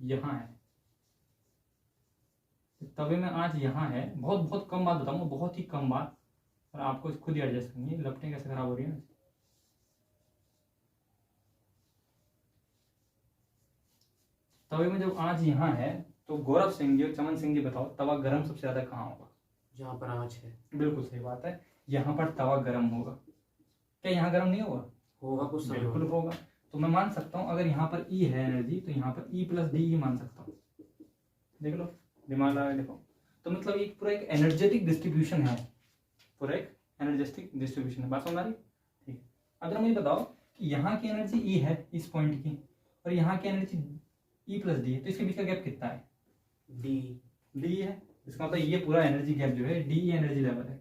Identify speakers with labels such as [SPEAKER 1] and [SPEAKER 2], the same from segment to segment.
[SPEAKER 1] यहाँ है, तवे में आंच यहाँ है। बहुत बहुत कम बात बताऊंगा, बहुत ही कम बात, और आपको खुद ही एडजस्ट करनी है। लपटें कैसे खराब हो रही है। तवे में जब आंच यहाँ है तो गौरव सिंह जी और चमन सिंह जी बताओ, तवा गर्म सबसे ज्यादा कहाँ होगा?
[SPEAKER 2] जहाँ पर आंच है।
[SPEAKER 1] बिल्कुल सही बात है, यहाँ पर तवा गर्म होगा। क्या यहाँ गर्म नहीं होगा?
[SPEAKER 2] होगा कुछ समय।
[SPEAKER 1] बिल्कुल होगा। तो मैं मान सकता हूँ अगर यहाँ पर E है एनर्जी, तो यहाँ पर E प्लस डी मान सकता हूँ। देख लो, दिमाग लगा के देखो। तो मतलब ये पूरा एक एनर्जेटिक डिस्ट्रीब्यूशन है, पूरा एक एनर्जेटिक डिस्ट्रीब्यूशन है। बात समझ आ रही? ठीक है। अगर मुझे बताओ कि यहाँ की एनर्जी E है इस पॉइंट की, और यहाँ की एनर्जी E प्लस डी है, तो इसके बीच का गैप कितना है? डी है। इसका मतलब ये पूरा एनर्जी गैप जो है डी एनर्जी लेवल है,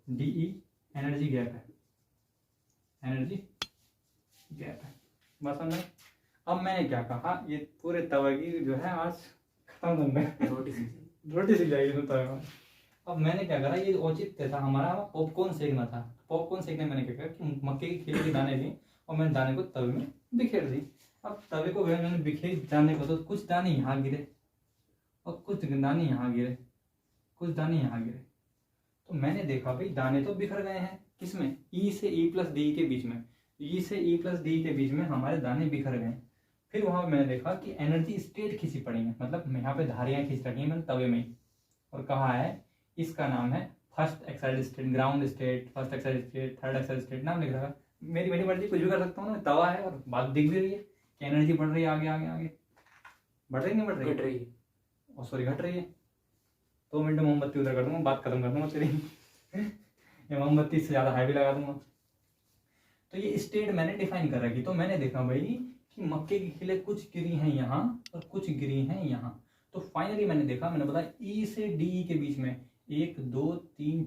[SPEAKER 1] डी एनर्जी गैप है, एनर्जी गैप है। बस समझ। अब मैंने क्या कहा, ये पूरे तवे की जो है आज खत्म करना है, रोटी सी जाएगी तवे में। अब मैंने क्या करा, ये औचित्य था हमारा, पॉपकॉर्न सेकना था। पॉपकॉर्न सेकने मैंने क्या करा कि मक्के की खीर के दाने ली और मैंने दाने को तवे में बिखेर दी। अब तवे को मैंने बिखेर दाने को, तो कुछ दाने यहाँ गिरे और कुछ दाने यहाँ गिरे, कुछ दाने यहाँ गिरे। तो मैंने देखा भाई दाने तो बिखर गए हैं, किसमें? E से E प्लस डी के बीच में, E से E प्लस डी के बीच में हमारे दाने बिखर गए। फिर वहां मैंने देखा कि एनर्जी स्टेट खींची पड़ी है, मतलब यहाँ पे धारियां खींच रखी है मैंने तवे में ही, और कहा है इसका नाम है first excited state, ground state, first excited state, third excited state, नाम लिख रखा। मेरी मेरी मर्जी कुछ भी कर सकता हूँ ना, तवा है और बात दिख भी रही है कि एनर्जी बढ़ रही है, आगे आगे आगे बढ़ रही नहीं बढ़ रही?
[SPEAKER 2] घट रही है।
[SPEAKER 1] और सॉरी घट रही है। 2 मिनट में मोमबत्ती उधर कर दूंगा, बात खत्म कर दूंगा तेरी ये मोमबत्ती से ज़्यादा हाई भी लगा दूंगा। तो ये स्टेट मैंने डिफाइन कर रखी। तो मैंने देखा भाई कि मक्के की खिले कुछ गिरी हैं यहाँ और कुछ गिरी हैं यहाँ। तो फाइनली मैंने देखा, मैंने बताया E से DE के बीच में 1 2 3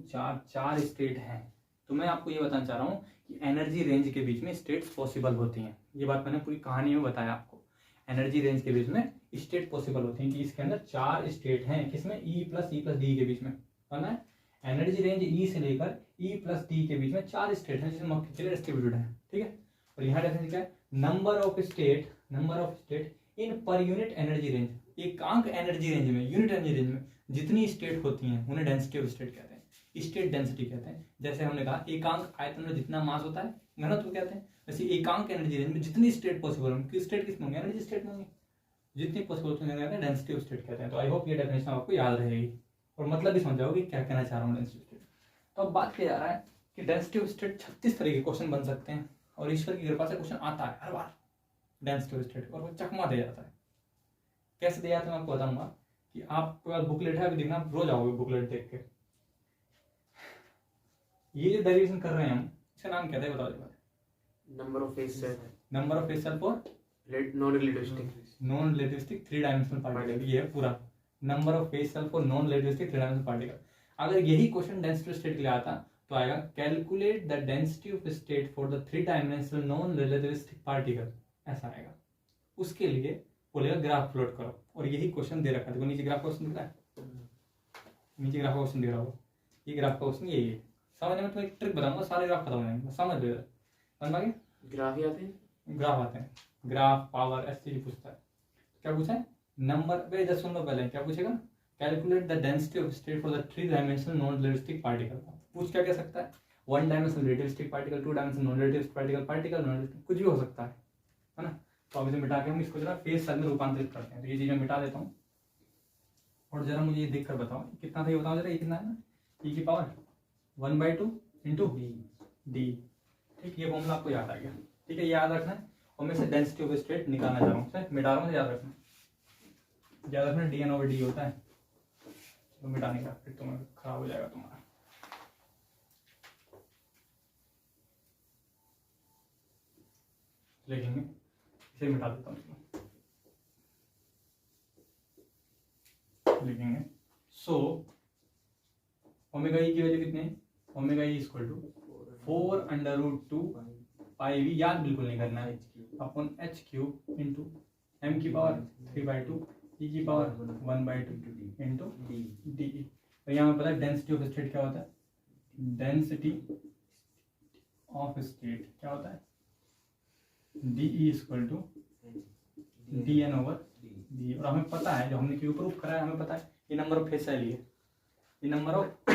[SPEAKER 1] 4 स्टेट हैं। तो मैं आपको ये बताना चाह रहा हूँ कि एनर्जी रेंज के बीच में स्टेट्स पॉसिबल होती हैं। ये बात मैंने पूरी कहानी में बताया आपको, एनर्जी रेंज के बीच में स्टेट पॉसिबल होती हैं कि इसके अंदर 4 स्टेट हैं, किसमें? E प्लस डी के बीच में, है ना। एनर्जी रेंज E से लेकर E प्लस डी के बीच में 4 स्टेट हैं जिसमें मक्के के लिए डिस्ट्रीब्यूटेड है, ठीक है। और यहाँ डेफिनेशन क्या है? Number of state in per unit energy range, एकांक एनर्जी रेंज में, यूनिट एनर्जी रेंज में जितनी स्टेट होती हैं उन्हें डेंसिटी ऑफ स्टेट कहते हैं, स्टेट डेंसिटी कहते हैं। जैसे हमने कहा एकांक आयतन में जितना मास होता है घनत्व कहते हैं, वैसे एकांक एनर्जी रेंज में जितनी स्टेट पॉसिबल होंगी, स्टेट किस होंगे? एनर्जी स्टेट होंगी, जितनी पॉसिबल होती है डेंसिटी ऑफ स्टेट कहते हैं। तो आई होप ये डेफिनेशन आपको याद रहेगी और मतलब भी समझ जाओगे क्या कहना चाह रहा हूँ डेंसिटी ऑफ स्टेट। तो अब बात किया जा रहा है कि डेंसिटी ऑफ स्टेट 36 तरह के क्वेश्चन बन सकते हैं, और ईश्वर की कृपा से क्वेश्चन आता है हर बार डेंसिटी ऑफ स्टेट, और वो चकमा दे जाता है। कैसे दिया था मैं आपको बताऊंगा कि आपके पास बुकलेट है, अभी देखना, आप रोज आओगे बुकलेट देख के। ये जो डेरिवेशन कर रहे हैं हम, इसका नाम क्या है बताओ एक बार?
[SPEAKER 2] Number of phase cell,
[SPEAKER 1] number of phase cell for
[SPEAKER 2] non
[SPEAKER 1] relativistic 3 dimensional particle, ये है पूरा number of phase cell for non relativistic 3 dimensional particle. अगर यही क्वेश्चन डेंसिटी ऑफ स्टेट के लिए आता तो आएगा calculate the density of state for the 3 dimensional non relativistic particle, ऐसा आएगा। उसके लिए बोलेगा ग्राफ प्लॉट करो, और यही क्वेश्चन दे रखा है। देखो नीचे ग्राफ क्वेश्चन दिख रहा है, नीचे ग्राफ क्वेश्चन दिख रहा होगा, ये ग्राफ क्वेश्चन यही है। समझने में तो एक ट्रिक बताऊंगा, सारे ग्राफ खत्म हो जाएंगे, समझ लो। समझ आ गया?
[SPEAKER 2] ग्राफ ही आते हैं,
[SPEAKER 1] ग्राफ आते हैं, ग्राफ पावर ऐसे पूछता है। क्या पूछा है? नंबर पे 10 सुन लो पहले, क्या पूछेगा? Calculate the density of state for the 3 dimensional non relativistic particle. पूछ क्या कह सकता है? 1 dimensional relativistic particle, 2 dimensional non relativistic particle, particle non relativistic, कुछ भी हो सकता है ना। तो अब इसे मिटा के हम इसको जरा फेस सेल में रूपांतरित करते हैं। तो ये चीज मैं मिटा देता हूँ, और जरा मुझे ये देखकर बताओ कितना था, ये बताओ जरा, ये कितना है ना? E की पावर 1/2 इंटू डी, ठीक। ये फॉर्मूला आपको याद आ गया, ठीक है, ये याद रखना है। और मैं से डेंसिटी ऑफ स्टेट निकालना चाह रहा हूँ, मिटा रहा हूँ, याद रखना dn/dy होता है। तो मिटाने का फिर तुम्हें खराब हो जाएगा तुम्हारा। लिखेंगे, इसे मिटा देता हूँ, लिखेंगे। सो ओमेगा ई की वैल्यू कितनी है? Omega E equal to 4√2 pi V, याद बिल्कुल नहीं करना है, अपॉन h³ इंटू m की पावर 3/2 e की पावर 1/2 इंटू डी। तो यहाँ पे पता है डेंसिटी ऑफ स्टेट क्या होता है? डेंसिटी ऑफ स्टेट क्या होता है? D equal to D N over D. और हमें पता है, जो हमने क्यों प्रूफ करा है, हमें पता है ये नंबर ऑफ फेज सेल ही है, ये नंबर ऑफ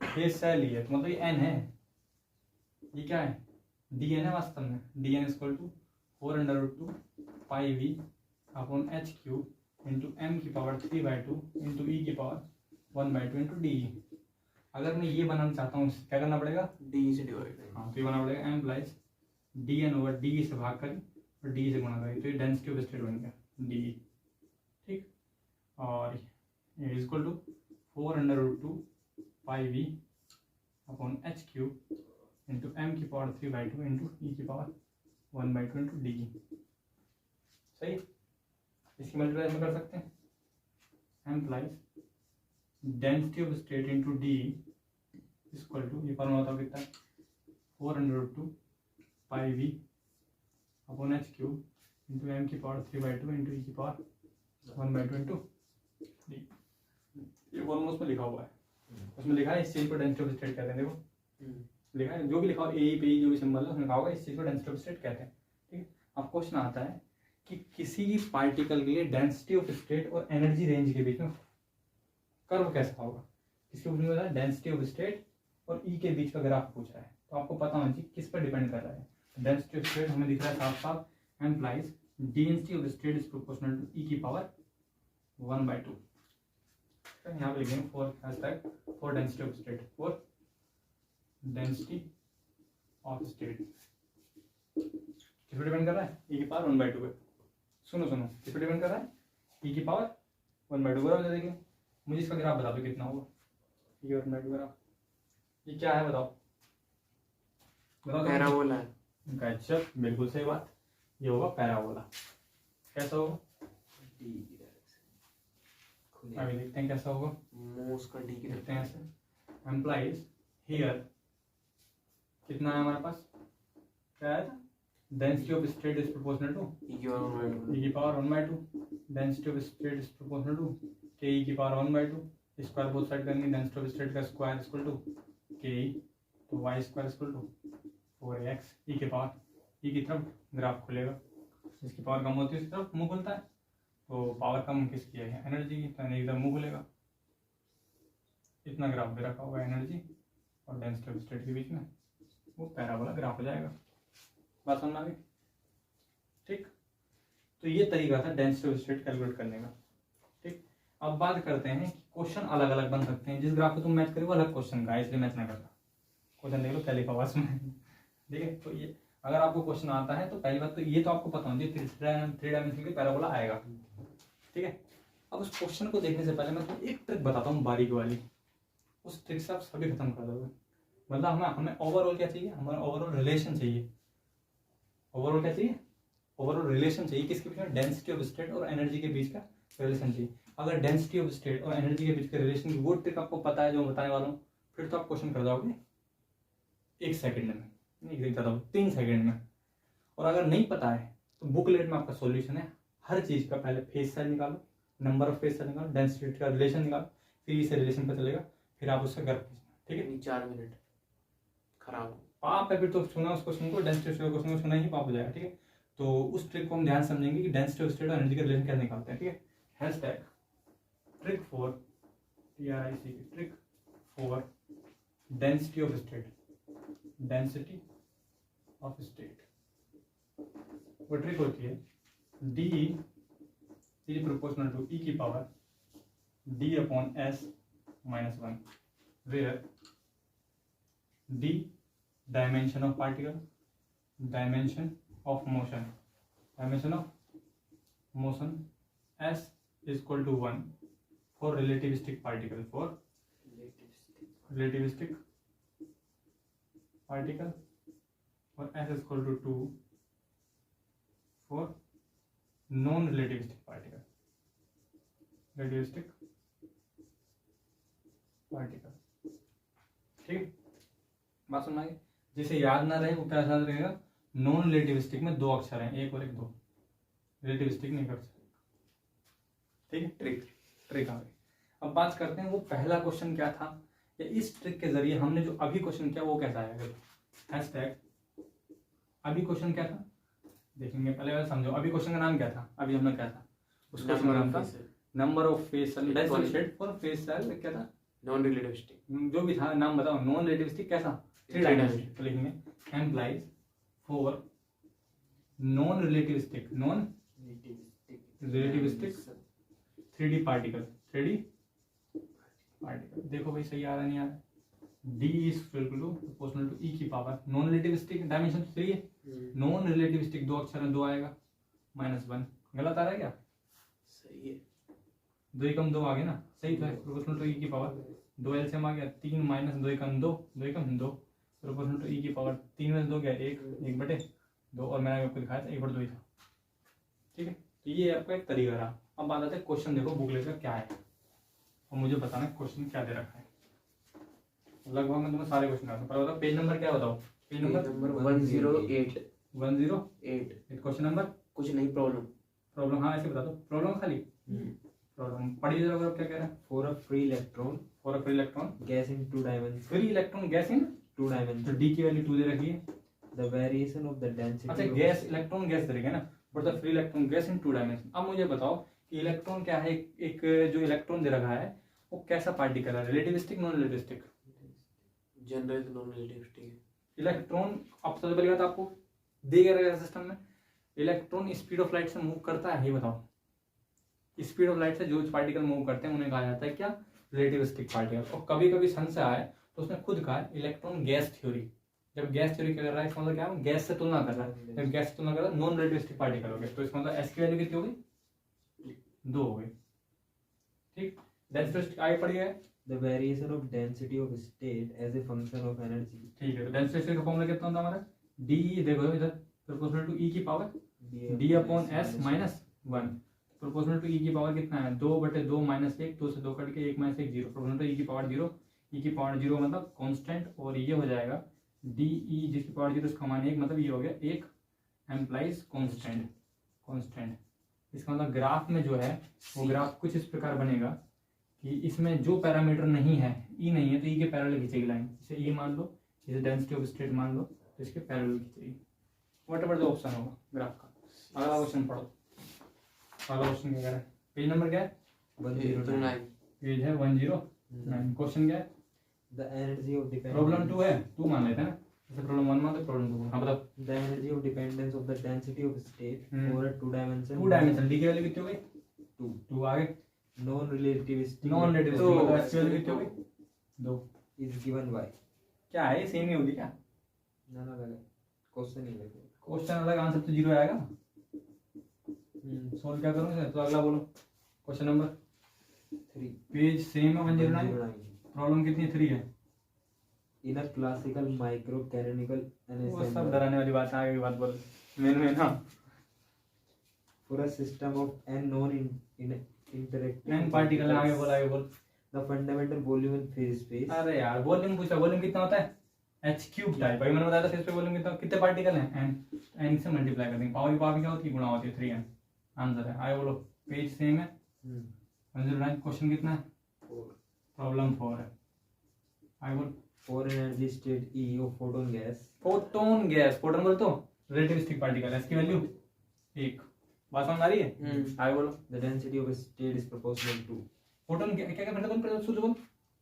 [SPEAKER 1] फेज सेल ही है, तो मतलब ये एन है, ये क्या है, डी एन है वास्तव में। D N equal to 4√2 pi V upon H cube into M की पावर 3/2 इंटू ई की पावर 1/2 इंटू डी। अगर मैं ये बनाना चाहता हूँ, क्या करना पड़ेगा,
[SPEAKER 2] डी से डिवाइड करें।
[SPEAKER 1] हाँ, तो ये बनाना पड़ेगा M plus D N over D से भाग करें और डी से गुणा करें, तो ये डेंसिटी ऑफ स्टेट बन गया डी। ठीक, और ये equal to 4√2 pi V upon H cube into M की पावर 3/2 इंटू ई की पावर 1/2 इंटू डी। सही, इसकी मल्टीप्लाई में कर सकते हैं, M plus density of state into D equal to, ये फॉर्मूला होता कितना, 4√2 pi V upon H cube into M की पावर 3/2 इंटू ई की पावर 1/2 इंटू डी। ये फॉर्मूला उसमें लिखा हुआ है, उसमें लिखा है इस चीज को डेंसिटी ऑफ स्टेट कहते हैं। देखो लिखा है, जो भी लिखा हो ए पे जो भी सिंबल है उसमें लिखा होगा इस चीज को डेंसिटी ऑफ स्टेट कहते हैं। ठीक है, अब क्वेश्चन आता है कि किसी पार्टिकल के लिए डेंसिटी ऑफ स्टेट और एनर्जी रेंज के बीच में कर्व कैसा होगा। इसके ऊपर में डेंसिटी ऑफ स्टेट और ई के बीच का ग्राफ पूछ रहा है, तो आपको पता होना चाहिए किस पर डिपेंड कर रहा है। डेंसिटी ऑफ स्टेट हमें दिख रहा है साफ साफ, M plus density of state is proportional to E की पावर 1/2। यहाँ पे लिखेंगे for density of state, for density of state किस पर डिपेंड कर रहा है, ई की पावर 1/2 पे। सुनो किस पर डिपेंड कर रहा है, ई की पावर 1/2। बराबर, देखिए मुझे इसका ग्राफ बता दो कितना होगा, ये 1/2 ग्राफ, ये क्या है बताओ, बताओ।
[SPEAKER 2] पैराबोला है।
[SPEAKER 1] अच्छा, बिल्कुल सही बात, ये होगा पैराबोला। कैसा होगा,
[SPEAKER 2] डी की डायरेक्शन।
[SPEAKER 1] अभी देखते हैं कैसा होगा,
[SPEAKER 2] मोस का डी की
[SPEAKER 1] देखते हैं ऐसे। एम्प्लाइज हियर कितना है हमारे पास, क्या आया था, density of state is proportional to
[SPEAKER 2] E की पावर
[SPEAKER 1] ई की power 1/2, density of state is proportional to K E की पावर 1/2। स्क्वायर बोथ साइड करनी, डेंसिटी ऑफ स्टेट का square equal to K E, तो Y square equal to 4x E के power, E की तरफ graph खुलेगा, जिसकी पावर कम होती है उसकी तरफ मुंह खुलता है, तो पावर कम किसकी है, एनर्जी की, तो एनर्जी की तरफ मुंह खुलेगा। इतना ग्राफ भी रखा हुआ है एनर्जी और डेंसिटी ऑफ स्टेट के बीच में, वो पैराबोला ग्राफ हो जाएगा। बात समझ आ गई, ठीक। तो ये तरीका था डेंसिटी ऑफ स्टेट कैलकुलेट करने का। ठीक, अब बात करते हैं कि क्वेश्चन अलग अलग बन सकते हैं, जिस ग्राफ को तुम मैच करोगे अलग क्वेश्चन का है, इसलिए मैच ना करना। क्वेश्चन देख लो क्या लिखा हुआ इसमें, ठीक है। तो ये अगर आपको क्वेश्चन आता है तो पहली बात तो ये तो आपको पता होना चाहिए 3 डायमेंशन के पैराबोला आएगा, ठीक है। अब उस क्वेश्चन को देखने से पहले मैं तो एक ट्रिक बताता हूँ बारीक वाली, उस ट्रिक से आप सभी खत्म कर दोगे। मतलब हमें ओवरऑल क्या चाहिए, हमारा ओवरऑल रिलेशन चाहिए। ओवरऑल क्या चाहिए, ओवरऑल रिलेशन चाहिए, किसके बीच में, डेंसिटी ऑफ स्टेट और एनर्जी के बीच का रिलेशन चाहिए। अगर डेंसिटी ऑफ स्टेट और एनर्जी के बीच के रिलेशन की वो ट्रिक आपको पता है जो मैं बताने वाला हूँ, फिर तो आप क्वेश्चन कर जाओगे 1 सेकंड में, नहीं 3 सेकंड में। और अगर नहीं पता है तो बुकलेट में आपका सॉल्यूशन है हर चीज का। पहले फेज सेल निकालो, नंबर ऑफ फेज सेल निकालो, डेंसिटी का रिलेशन निकालो, फिर इसे रिलेशन पर चलेगा, फिर आप उसका ग्राफ खींचना, ठीक है।
[SPEAKER 2] 4 मिनट खराब
[SPEAKER 1] पाप है फिर तो, सुना उस क्वेश्चन को, डेंसिटी का क्वेश्चन को सुना ही पाप हो जाएगा, ठीक है। तो उस ट्रिक को हम ध्यान समझेंगे कि डेंसिटी ऑफ स्टेट और एनर्जी का रिलेशन कैसे निकालते हैं, ठीक है। Hashtag trick for TRIC, trick for density of state, density of state. वो ट्रिक होती है D is proportional to E की power D upon S minus 1, where D dimension of particle, dimension of motion, dimension of motion, S is equal to 1 for relativistic particle, for relativistic particle, और S is equal to 2 for non-relativistic particle, relativistic particle, ठीक। बात सुनना है, जिसे याद ना रहे वो क्या याद रहेगा, नॉन रिलेटिविस्टिक में 2 अक्षर हैं, 1 और 1 2, रिलेटिविस्टिक नहीं कर सकते, ठीक है। ट्रिक आ गई। अब बात करते हैं वो पहला क्वेश्चन क्या था, या इस ट्रिक के जरिए हमने जो अभी क्वेश्चन किया वो कैसा आएगा। हैशटैग अभी क्वेश्चन क्या था, देखेंगे पहले समझो। अभी क्वेश्चन का नाम क्या था, अभी हमने क्या था, उस क्वेश्चन का नाम था number of phase cell density state for phase cell क्या था,
[SPEAKER 2] नॉन रिलेटिविस्टिक,
[SPEAKER 1] जो भी था नाम बताओ। नॉन रिलेटिविस्टिक कैसा, थ्री डायमेंशनल। तो लिखेंगे implies for non relativistic, non relativistic 3D particle, 3D particle. देखो भाई सही आ रहा नहीं आ रहा। D is equal to proportional to e की पावर नॉन रिलेटिविस्टिक डायमेंशन 3 है, नॉन रिलेटिविस्टिक दो अक्षर में 2 आएगा -1। गलत आ रहा है क्या,
[SPEAKER 2] सही है,
[SPEAKER 1] 2 एकम 2 आ गए ना, सही तो है। प्रोपोर्शनल टू e की पावर 2 एलसीएम आ गया, 3 minus 2 Ekam 2, 2 Ekam 2, proportional to e की पावर 3 में 2 गया 1, 1/2 और मैंने आपको दिखाया था 1/2 ही था। ठीक है, तो ये आपका एक तरीका रहा। अब बात आते हैं क्वेश्चन, देखो बुकलेट का क्या है और मुझे बताना क्वेश्चन क्या दे रखा है। लगभग मैं तुम्हें सारे क्वेश्चन आता हूँ, पेज नंबर क्या बताओ, पेज नंबर
[SPEAKER 2] 108
[SPEAKER 1] 108 क्वेश्चन नंबर।
[SPEAKER 2] कुछ नहीं, प्रॉब्लम।
[SPEAKER 1] हाँ ऐसे बता दो, प्रॉब्लम खाली प्रॉब्लम पढ़िए जरा, क्या कह रहा है।
[SPEAKER 3] For a free electron,
[SPEAKER 1] for a free electron,
[SPEAKER 3] gas in 2 dimensions,
[SPEAKER 1] free electron gas in,
[SPEAKER 3] 2
[SPEAKER 1] तो
[SPEAKER 3] dimensions,
[SPEAKER 1] डी की वैल्यू 2 दे रखी है।
[SPEAKER 3] the variation of the density.
[SPEAKER 1] अच्छा
[SPEAKER 3] of-
[SPEAKER 1] गैस इलेक्ट्रॉन गैस दे रखी है ना, but the free electron gas in 2 dimension. अब मुझे बताओ कि इलेक्ट्रॉन क्या है, एक जो इलेक्ट्रॉन दे रखा है वो कैसा पार्टिकल है, relativistic non relativistic.
[SPEAKER 2] General non relativistic है।
[SPEAKER 1] इलेक्ट्रॉन अब सबसे पहली बात आपको दे गया सिस्टम में, इलेक्ट्रॉन स्पीड ऑफ लाइट से मूव करता है, ये बताओ। स्पीड ऑफ लाइट से जो पार्टिकल मूव करते हैं उन्हें कहा जाता है क्या, रिलेटिविस्टिक पार्टिकल। और कभी कभी सन से आए तो उसने खुद कहा इलेक्ट्रॉन गैस थ्योरी। जब गैस थ्योरी क्या कर रहा है, इसका मतलब क्या है, गैस से तुलना कर रहा है। जब गैस से तुलना कर रहा है नॉन रिलेटिविस्टिक पार्टिकल हो गए, तो इसका मतलब एस की वैल्यू कितनी हो गई, 2 हो गई। ठीक, डेंसिटी आगे पड़ी है।
[SPEAKER 3] The variation of density of state as a function of energy.
[SPEAKER 1] ठीक है, तो डेंसिटी का फॉर्मूला कितना होता है हमारा, डी, देखो इधर प्रोपोर्शनल टू ई की power D upon S minus 1। Proportional to E की पावर कितना है, 2/2 माइनस 1, 2 से 2 कट के 1 माइनस 1 0। प्रोपोर्शनल टू ई की पावर 0, ई की पावर 0 मतलब कांस्टेंट, और ये हो जाएगा डी ई जिसकी पावर 0 उसका मान 1, मतलब ये हो गया 1 एम्प्लाइज कांस्टेंट, कांस्टेंट। इसका मतलब ग्राफ में जो है वो ग्राफ कुछ इस प्रकार बनेगा कि इसमें जो पैरामीटर नहीं है, ई नहीं है, तो ई के पैरेलल खींचेगी लाइन। इसे ई मान लो, इसे डेंसिटी ऑफ स्टेट मान लो, तो इसके पैरेलल खींचेगी, व्हाटएवर जो ऑप्शन होगा ग्राफ का। अगला क्वेश्चन पढ़ो, अगला क्वेश्चन क्या कह रहा है, पेज नंबर क्या है,
[SPEAKER 3] 109.
[SPEAKER 1] पेज है 109। क्वेश्चन क्या है,
[SPEAKER 3] The energy of dependence.
[SPEAKER 1] Problem 2 है, 2 मान लेते हैं ना, जैसे प्रॉब्लम 1 मान तो प्रॉब्लम 2। हाँ बताओ,
[SPEAKER 3] The energy of dependence of the density of state for a 2 dimension.
[SPEAKER 1] 2 dimension, D की वैल्यू कितनी हो गई,
[SPEAKER 3] 2.
[SPEAKER 1] 2 आगे,
[SPEAKER 3] Non-relativistic.
[SPEAKER 1] नॉन रिलेटिविस्टिक
[SPEAKER 2] तो
[SPEAKER 1] मतलब एस की वैल्यू कितनी हो गई, 2।
[SPEAKER 3] is given by.
[SPEAKER 1] क्या है, सेम ही होगी क्या,
[SPEAKER 3] ना ना लगा. Question ही लगे.
[SPEAKER 1] क्वेश्चन अलग आंसर तो 0 आएगा। सॉल्व क्या करूँ इसे, तो अगला बोलो, क्वेश्चन नंबर
[SPEAKER 3] 3.
[SPEAKER 1] पेज सेम है 109।
[SPEAKER 3] 109.
[SPEAKER 1] प्रॉब्लम कितनी 3 है,
[SPEAKER 3] In a classical microcanonical
[SPEAKER 1] वो सब
[SPEAKER 3] ensemble
[SPEAKER 1] डराने वाली बात है, आगे की बात बोल मेन में ना।
[SPEAKER 3] for a system of n interacting
[SPEAKER 1] N particle है, आगे बोल, आगे बोल।
[SPEAKER 3] the fundamental volume in phase space
[SPEAKER 1] अरे यार वॉल्यूम पूछा, वॉल्यूम कितना होता है, एच क्यूब टाइप। अभी मैंने बताया था फेस पे वॉल्यूम कितना, कितने पार्टिकल हैं, एन, एन से मल्टीप्लाई कर देंगे, पावर की पावर क्या होती है, गुणा होती है, 3n आंसर है। आगे बोलो, पेज सेम है 109। क्वेश्चन कितना है, प्रॉब्लम 4 है। आगे बोल,
[SPEAKER 3] for energy state E of photon gas
[SPEAKER 1] photon gas, photon बोल तो रिलेटिविस्टिक पार्टिकल, इसकी वैल्यू 1। बात समझ आ रही है, आगे बोलो।
[SPEAKER 3] the density of a state is proportional to
[SPEAKER 1] photon क्या क्या बोल, सूत्र बोल।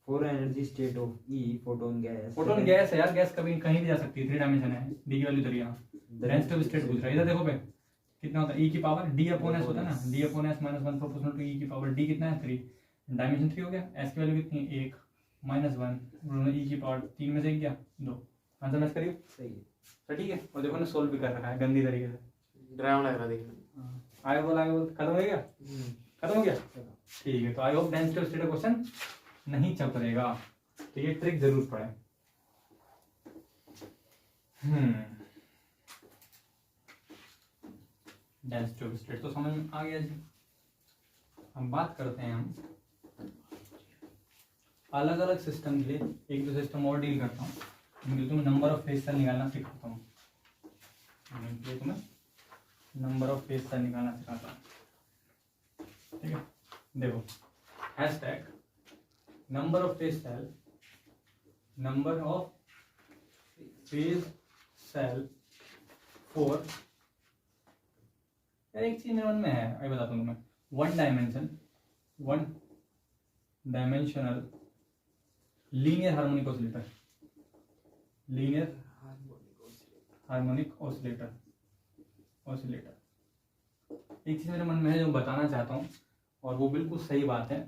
[SPEAKER 3] for energy state of E photon gas
[SPEAKER 1] photon gas है यार, गैस कभी कहीं भी जा सकती है, 3 डायमेंशन है, डी की वैल्यू 3 यहाँ। डेंसिटी ऑफ स्टेट पूछ रहा है, इधर देखो पे कितना होता है, ई की पावर डी अपॉन एस होता है ना, D upon S minus 1 proportional to E की पावर डी कितना है 3, डायमेंशन 3 हो गया, एस की वैल्यू कितनी है 1 माइनस 1 ई की पावर 3 में से क्या 2। आंसर मैच करिए,
[SPEAKER 3] सही है
[SPEAKER 1] तो ठीक है। और देखो ना सोल्व भी कर रखा है गंदी तरीके से।
[SPEAKER 2] ड्राइव लग रहा देखने।
[SPEAKER 1] आगे बोल, आगे बोल, खत्म हो गया, खत्म हो गया, ठीक है। तो I hope density of state question नहीं चपरेगा, तो ये ट्रिक जरूर पढ़े। डेंसिटी ऑफ स्टेट तो समझ में आ गया जी। हम बात करते हैं, हम अलग अलग सिस्टम के लिए एक दो सिस्टम और डील करता हूँ, जिनके तुम्हें नंबर ऑफ फेज सेल निकालना सिखाता हूँ, तुम्हें नंबर ऑफ फेज सेल निकालना सिखाता हूँ, ठीक है। देखो hashtag number of phase cell, number of phase cell for यार एक चीज मेरे मन में है, अभी बताता हूँ मैं। One dimensional linear harmonic oscillator, linear harmonic oscillator. एक चीज मेरे मन में है जो बताना चाहता हूँ, और वो बिल्कुल सही बात है।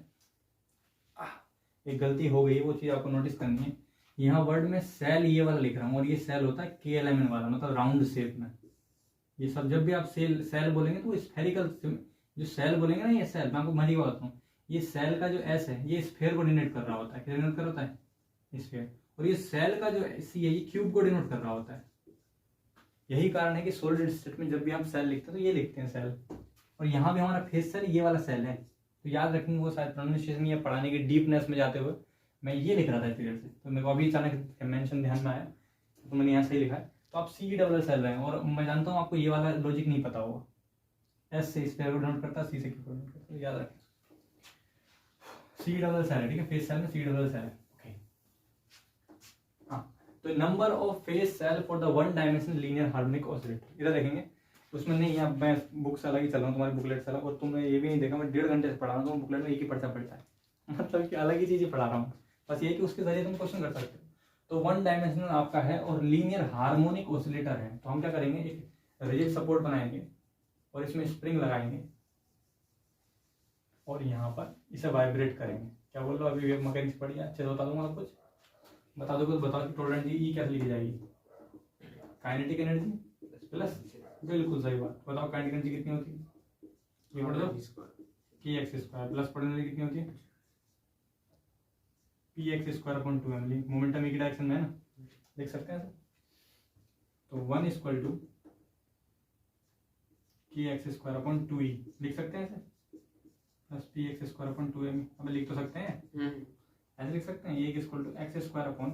[SPEAKER 1] एक गलती हो गई, वो चीज आपको नोटिस करनी है। यहाँ वर्ड में सेल ये वाला लिख रहा हूँ, और ये सेल होता है KLMN वाला, मतलब राउंड शेप में। ये सब जब भी आप सेल बोलेंगे तो स्फेरिकल, जो सेल बोलेंगे ना, ये सेल, मैं आपको मरी बताता हूँ, ये सेल का जो एस है ये स्फेयर को डिनोट कर रहा होता है। क्या डिनोट कर रहा होता है? स्फेयर। और ये सेल का जो सी है ये क्यूब को डिनोट कर रहा होता है। यही कारण है कि सॉलिड स्टेट में जब भी हम सेल लिखते हैं तो ये लिखते हैं सेल, और यहाँ भी हमारा फेस सेल ये वाला सेल है। तो याद रखेंगे, वो शायद प्रोनाउंसिएशन या पढ़ाने की डीपनेस में जाते हुए मैं ये लिख रहा था इतनी देर से, तो मेरे को अभी अचानक मेंशन ध्यान में आया, तो मैंने यहाँ सही लिखा है। तो आप सी डबल सेल रहे हैं, और मैं जानता हूँ आपको ये वाला लॉजिक नहीं पता होगा। एस से स्फेयर को डिनोट करता है, सी से क्यूब को डिनोट करता है, याद रखें। सी डबल सेल है, ठीक है, फेस सेल में सी डबल सेल है। ओके, हाँ, तो number of phase cell for the one dimensional linear harmonic oscillator, इधर देखेंगे। उसमें नहीं, यहाँ मैं बुक से अलग ही चल रहा हूँ, तुम्हारी बुकलेट से अलग, और तुमने ये भी नहीं देखा मैं 1.5 घंटे से पढ़ा रहा हूँ, तो बुकलेट में एक ही पर्चा पढ़ता है, मतलब कि अलग ही चीज़ पढ़ा रहा हूँ। बस ये कि उसके जरिए तुम क्वेश्चन कर सकते हो। तो वन डायमेंशनल आपका है और लीनियर हार्मोनिक ऑसिलेटर है, तो हम क्या करेंगे, एक रिजिड सपोर्ट बनाएंगे और इसमें स्प्रिंग लगाएंगे, और यहाँ पर इसे वाइब्रेट करेंगे। क्या बोल रहे हो? अभी मैकेनिक्स पढ़ी है, अच्छे से बता दूंगा, कुछ बता दो, कुछ बताओ कि टोटल एनर्जी ई कैसे लिखी जाएगी? काइनेटिक एनर्जी प्लस, बिल्कुल सही बात। बताओ काइनेटिक एनर्जी कितनी होती है? ये पढ़ दो, की x square plus potential energy कितनी होती है? P x square upon 2m। Momentum की डायरेक्शन में है ना, देख सकते हैं सर। तो 1 इक्वल टू की एक्स स्क्वायर अपॉन 2e लिख सकते हैं sir, plus p x square upon 2m। अब लिख तो सकते हैं, ऐसे लिख सकते हैं, एक equal to x square upon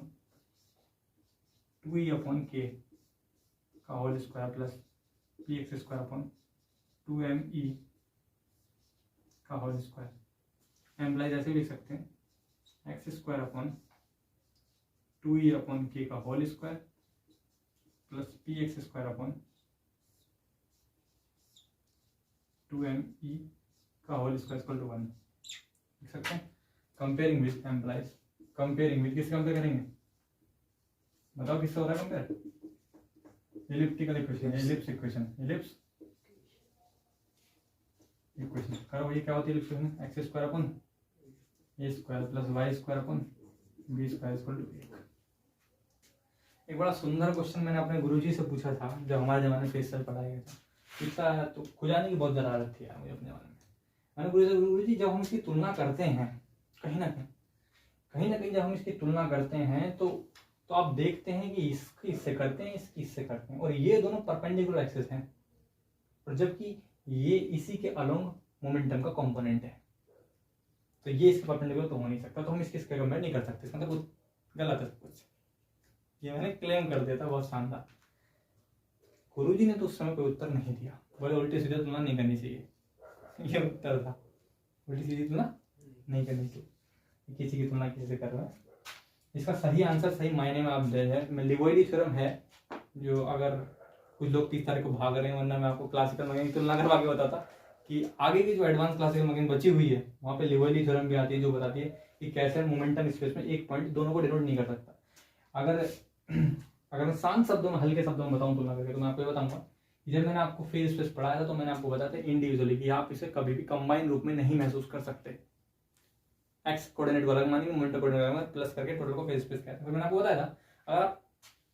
[SPEAKER 1] 2e upon k का whole square plus p x square upon 2me का होल स्क्वायर। एम्प्लाइज ऐसे लिख सकते हैं, x square upon 2e upon k का whole square plus p x square upon 2me का whole square equal to 1 लिख सकते हैं। Comparing with implies, comparing with किससे कंपेयर करेंगे? बताओ किससे हो रहा है compare? Elliptical equation, ellipse equation, ellipse equation करो। ये क्या होती है ellipse equation? X square upon a square plus y square upon b square equal to 1। एक बड़ा सुंदर क्वेश्चन मैंने अपने गुरुजी से पूछा था जब हमारे जमाने में फेस सेल पढ़ाया गया था। इसका तो खुजाने की बहुत जरूरत थी यार मुझे अपने जमाने में। मैंने गुरुजी जब हम इसकी तुलना करते हैं कहीं ना कहीं जब हम इसकी तुलना करते हैं तो आप देखते हैं कि इसकी इससे करते हैं, इसकी इससे करते हैं, और ये दोनों परपेंडिकुलर एक्सिस हैं, और जबकि ये इसी के अलोंग मोमेंटम का कंपोनेंट है, तो ये इसके परपेंडिकुलर तो हो नहीं सकता, तो हम इसके कंपेयर नहीं कर सकते। इसका मतलब गलत है कुछ, ये मैंने क्लेम कर दिया था, बहुत शानदार। गुरुजी ने तो उस समय कोई उत्तर नहीं दिया, बोले उल्टी सीधे तुलना नहीं करनी चाहिए, ये उत्तर था, उल्टी सीधी तुलना नहीं करनी चाहिए। किसी की तुलना कैसे कर रहे हैं? इसका सही आंसर सही मायने में आप दे हैं, लिवोइडी थ्योरम है, जो अगर कुछ लोग 30 तारीख को भाग रहे हैं, वरना मैं आपको क्लासिकल मैकेनिक्स तुलना करवा के बताता कि आगे की जो एडवांस क्लासिकल मैकेनिक्स बची हुई है वहाँ पे लिवोइडी थ्योरम भी आती है, जो बताती है कि कैसे मोमेंटम स्पेस में एक पॉइंट दोनों को डिनोट नहीं कर सकता। अगर मैं शांत शब्दों में, हल्के शब्दों में बताऊं तुलना करके, तो मैं आपको ये बताऊंगा कि जब मैंने आपको फेज स्पेस पढ़ाया था तो मैंने आपको बताया था इंडिविजुअली कि आप इसे कभी भी कंबाइन रूप में नहीं महसूस कर सकते। एक्स कोऑर्डिनेट को अलग मानेंगे, मोमेंटम कोऑर्डिनेट अलग प्लस करके टोटल को फेज स्पेस कहते हैं। फिर मैंने आपको बताया था अगर आप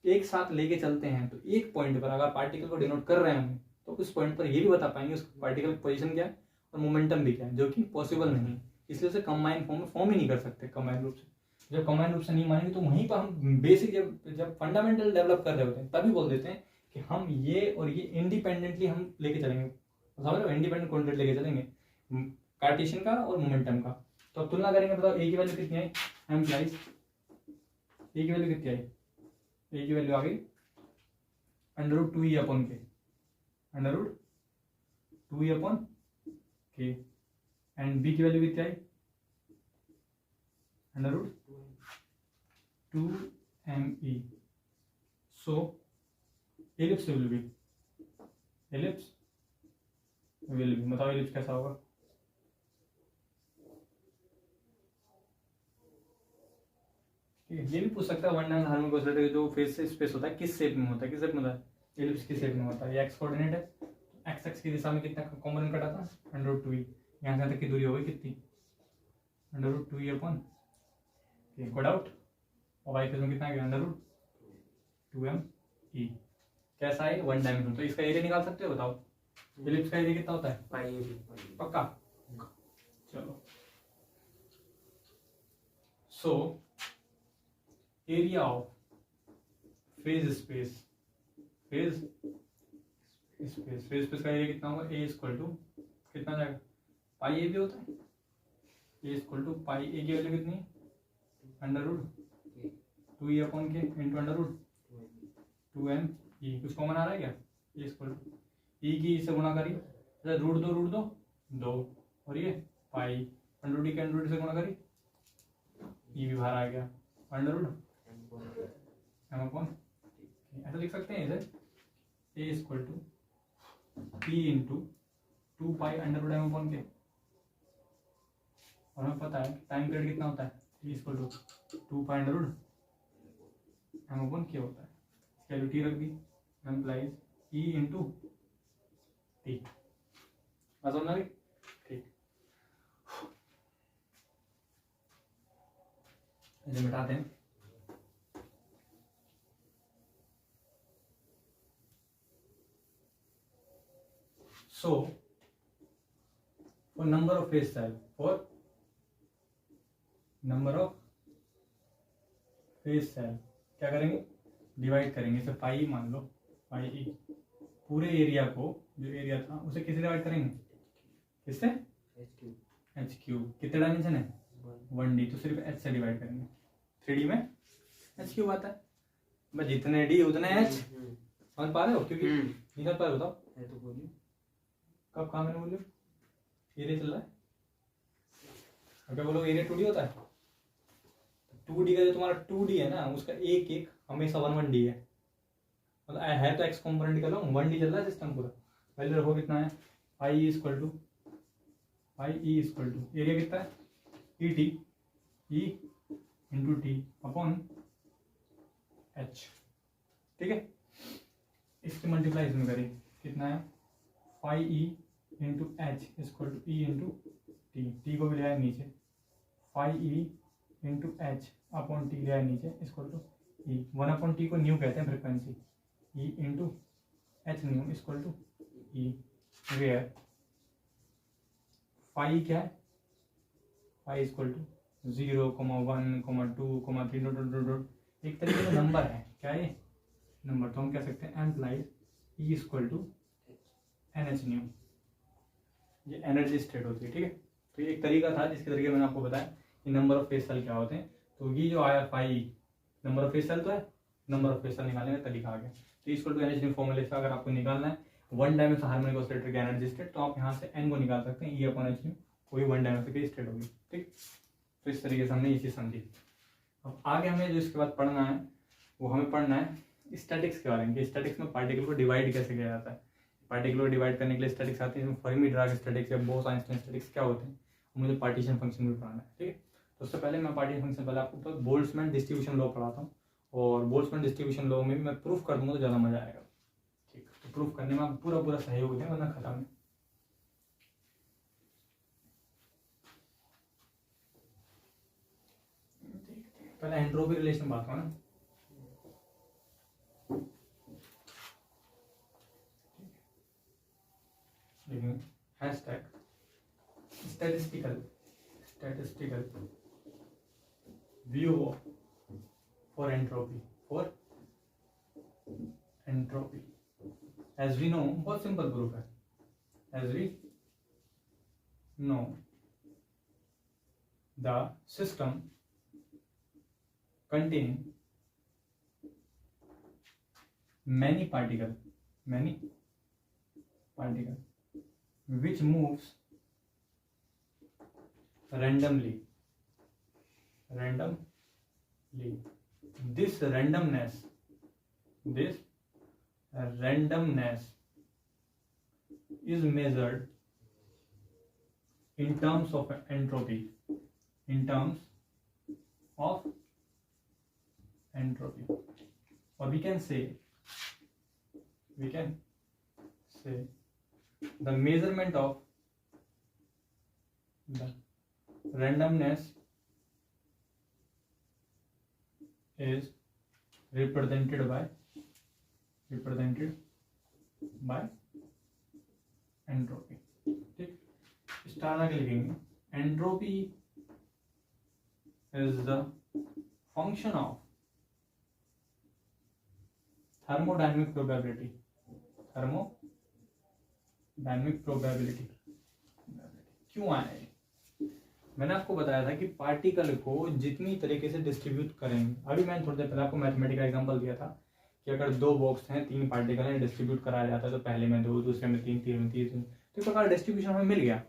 [SPEAKER 1] एक साथ लेके चलते हैं तो एक पॉइंट पर अगर पार्टिकल को डिनोट कर रहे हैं हम, तो उस पॉइंट पर ये भी बता पाएंगे उस पार्टिकल की पोजीशन क्या है और मोमेंटम भी क्या है, जो कि पॉसिबल नहीं, इसलिए उसे कंबाइन फॉर्म में फॉर्म ही नहीं कर सकते कंबाइन रूप से। जब कंबाइन रूप से नहीं मानेंगे तो वहीं पर हम बेसिक जब फंडामेंटल डेवलप कर रहे होते हैं तभी बोल देते हैं कि हम ये और ये इंडिपेंडेंटली हम लेके चलेंगे, समझ रहे हो, इंडिपेंडेंट क्वांटिटी लेके चलेंगे कार्टेशियन का और मोमेंटम का। तो अब तुलना करेंगे, बताओ ए की वैल्यू कितनी आई एम्प्लाइज? ए की वैल्यू कितनी आई? ए की वैल्यू आ गई √2e अपॉन के, √2e अपॉन के, एंड बी की वैल्यू कितनी आई? √2me। So ellipse will be ellipse will be, बताओ इलिप्स कैसा होगा? ठीक है, ये भी पूछ सकता है वन डायमेंशनल हार्मोनिक ऑसिलेटर जो फेस से स्पेस होता है किस शेप में होता है, किस शेप में होता है? इलिप्स किस शेप में होता है? ये एक्स कोऑर्डिनेट है, एक्स एक्स की दिशा में कितना कॉम्पोनेंट कटा था? √2e। यहाँ से तक की दूरी हो गई कितनी? √2e अपॉन, कोड आउट, और वाई फेस में कितना गया? √2m e। कैसा है? One dimensional. तो इसका एरिया निकाल सकते हो, बताओ इलिप्स का एरिया कितना होता है?
[SPEAKER 2] पाई
[SPEAKER 1] पक्का? चलो, so area of phase space, phase space का एरिया कितना होगा? ए इक्वल टू कितना जाएगा? पाई ए भी होता है, ए इक्वल टू पाई ए की वैल्यू कितनी? √2e अपॉन के इंटू √2m e। कुछ कॉमन आ रहा है क्या? ए इक्वल टू ई की इससे गुणा करिए, √2 और ये पाई √d के √d से गुणा करिए, ई भी बाहर आ गया, √m अपॉन। ऐसा लिख सकते हैं इसे, A equal to P into 2 pi √m upon K. और हमें पता है टाइम पीरियड कितना होता है? e equal to 2 pi √m upon k होता है। इसकी वैल्यू टी रख दी, एम्प्लाइज ई इंटू टी। समझ आ गई? ठीक, इसे मिटाते हैं। So, for number of phase cell, for number of phase cell क्या करेंगे? डिवाइड करेंगे। इसे पाई मान लो, पाई ई। पूरे एरिया को, जो एरिया था उसे किससे डिवाइड करेंगे? किससे? H cube. कितने डायमेंशन है? 1D, तो सिर्फ एच से डिवाइड करेंगे। 3D में एच क्यूब आता है, मैं जितने डी उतने एच। समझ पा रहे हो? क्योंकि निकल पा रहे हो, बताओ
[SPEAKER 3] है तो बोलिए।
[SPEAKER 1] कब कहा मैंने बोलियो? एरिया चल रहा है, अब क्या बोलोगे? एरिया 2D होता है। 2D का जो तुम्हारा 2D है ना, उसका एक एक हमेशा 1 है, मतलब है तो एक्स कॉम्पोनेंट का लो, 1D चल रहा है सिस्टम पूरा। वैल्यू रखो कितना है? पाई इक्वल टू एरिया कितना है? E T, E into T upon H. ठीक है, इसके मल्टीप्लाई इसमें करें, कितना है? Pi E into H equal to E into T. T को भी ले आए नीचे, pi E into H upon T ले आए नीचे equal to E. 1 upon T को न्यू कहते हैं, frequency. E into H nu equal to E, where phi क्या है? Phi equal to 0, 1, 2, 3 dot dot dot. एक तरीके का नंबर है, क्या है नंबर? तो हम कह सकते हैं implies E equal to NH nu, ये एनर्जी स्टेट होती है। ठीक है, तो ये एक तरीका था जिसके तरीके मैंने आपको बताया कि नंबर ऑफ फेस सेल क्या होते हैं। तो ये जो आया phi number of phase cell तो है, नंबर ऑफ फेस सेल निकालने का तरीका आ गया। तो इक्वल टू NH न्यू फॉर्मूले से अगर आपको निकालना है वन डायमेंशनल हार्मोनिक ऑसिलेटर की एनर्जी स्टेट, तो आप यहाँ से n को निकाल सकते हैं, E अपॉन एच न्यू, कोई वन डायमेंशनल की स्टेट होगी। ठीक, तो इस तरीके से हमने ये चीज़ समझी। अब आगे हमें जो इसके बाद पढ़ना है, वो हमें पढ़ना है स्टैटिक्स के बारे में, कि स्टैटिक्स में पार्टिकल को डिवाइड कैसे किया जाता है। पार्टिकल को डिवाइड करने के लिए स्टैटिक्स आती है, इसमें फर्मी ड्राग स्टैटिक्स या बोस-आइंस्टाइन स्टैटिक्स क्या होते हैं, मुझे पार्टीशन फंक्शन भी पढ़ाना है। ठीक है, तो उससे पहले मैं पार्टीशन फंक्शन पहले आपको बोल्ट्जमैन डिस्ट्रीब्यूशन लॉ पढ़ाता हूँ, और बोल्ट्जमैन डिस्ट्रीब्यूशन लॉ में भी मैं प्रूफ कर दूंगा तो ज़्यादा मजा आएगा। ठीक, तो प्रूफ करने में आप पूरा पूरा सहयोग दें, वरना खत्म है। पहले एंट्रोपी रिलेशन बात हो ना, लेकिन hashtag statistical view for entropy, as we know, बहुत सिंपल प्रूफ है। as we know the system containing many particles which moves randomly. This randomness is measured in terms of entropy, in terms of entropy, or we can say the measurement of the randomness is represented by entropy. ठीक, star आगे लिखेंगे entropy is the function of thermodynamic probability, thermodynamic probability. क्यों आया है? मैंने आपको बताया था कि पार्टिकल को जितनी तरीके से डिस्ट्रीब्यूट करेंगे, अभी मैंने थोड़ी देर पहले आपको मैथमेटिकल एग्जांपल दिया था कि अगर 2 बॉक्स हैं, 3 पार्टिकल हैं, डिस्ट्रीब्यूट कराया जाता है तो पहले में 2, दूसरे में 3, तीसरे में 3, तो इस प्रकार डिस्ट्रीब्यूशन हमें मिल गया।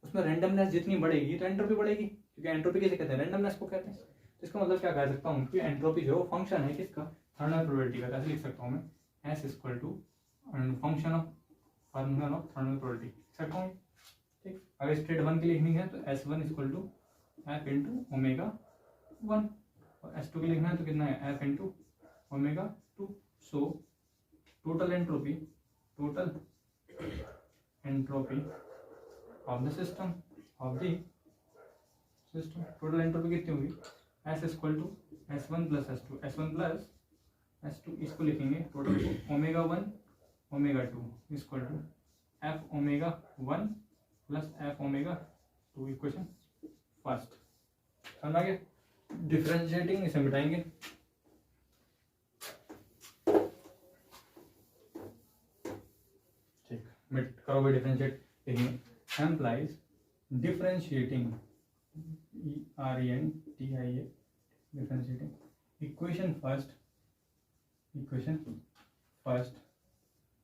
[SPEAKER 1] उसमें रैंडमनेस जितनी बढ़ेगी तो एंट्रोपी बढ़ेगी, क्योंकि एंट्रोपी किसे कहते हैं? रैंडमनेस को कहते हैं। तो इसका मतलब क्या कह सकता हूँ कि एंट्रोपी जो फंक्शन है किसका? थर्मल प्रोबेबिलिटी का। कैसे लिख सकता हूँ मैं? S equal to function of thermal probability लिख सकता हूँ। ठीक, अगर स्टेट 1 के लिए लिखनी है तो S1 equal to F into omega 1, और S2 के लिखना है तो कितना है? F into omega 2। So total entropy of the system, total entropy कितनी होगी? S equal to S1 plus S2, S1 plus S2, इसको लिखेंगे टोटल को omega 1 omega 2 equal to F omega 1 plus F omega 2, equation first. समझ आ गया? Differentiating इसे मिटाएंगे। ठीक, मिट करो भाई डिफरेंशिएट। देखिए implies differentiating RENTIA differentiating equation first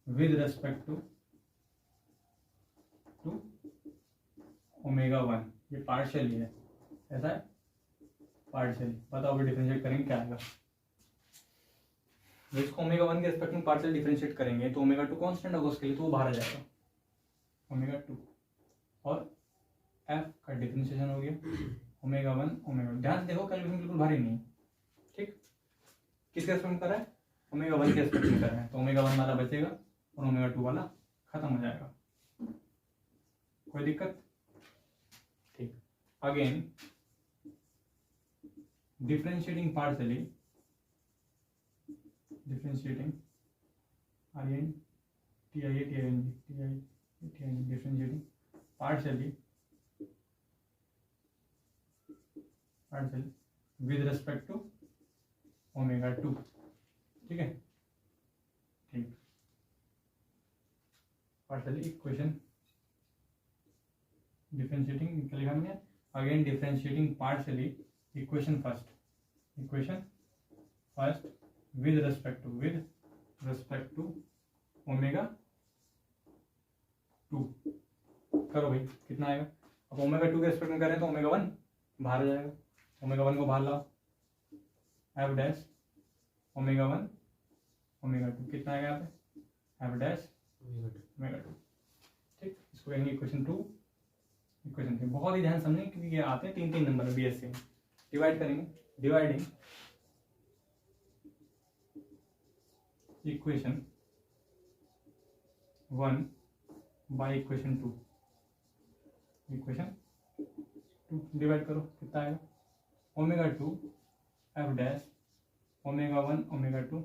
[SPEAKER 1] with respect to omega 1। ये पार्शियली है, ऐसा है पार्शियली। बताओ भाई डिफरेंशिएट करेंगे क्या आएगा? इसको ओमेगा 1 के रेस्पेक्ट में पार्शियल डिफरेंशिएट करेंगे तो ओमेगा 2 कांस्टेंट होगा उसके लिए, तो वो बाहर आ जाएगा ओमेगा 2, और f का डिफरेंशिएशन हो गया ओमेगा 1 ओमेगा 2। ध्यान से देखो कैलकुलेशन बिल्कुल भारी नहीं है। ठीक, किसके रेस्पेक्ट में कर रहा है? ओमेगा 1 के रेस्पेक्ट में कर रहा है, तो ओमेगा 1 वाला बचेगा और ओमेगा 2 वाला खत्म हो जाएगा। कोई दिक्कत? ठीक, again differentiating partially, differentiating differentiating partially with respect to omega 2। ठीक है, ठीक, पार्शियली इक्वेशन डिफरेंशिएटिंग क्या लिखा मैंने? Again differentiating partially equation first with respect to omega 2। करो भाई कितना आएगा? अब ओमेगा 2 के रेस्पेक्ट में कर रहे हैं तो ओमेगा 1 बाहर आ जाएगा, ओमेगा 1 को बाहर लाओ, एफ डैश ओमेगा 1 ओमेगा 2 कितना आएगा यहाँ पे? F dash omega 2। ठीक, इसको कहेंगे इक्वेशन 2, इक्वेशन 3। बहुत ही ध्यान समझें क्योंकि ये आते हैं 3 नंबर में BSc में। डिवाइड करेंगे, dividing equation 1 by equation 2, equation 2 divide करो कितना आएगा? Omega 2 F dash omega 1 omega 2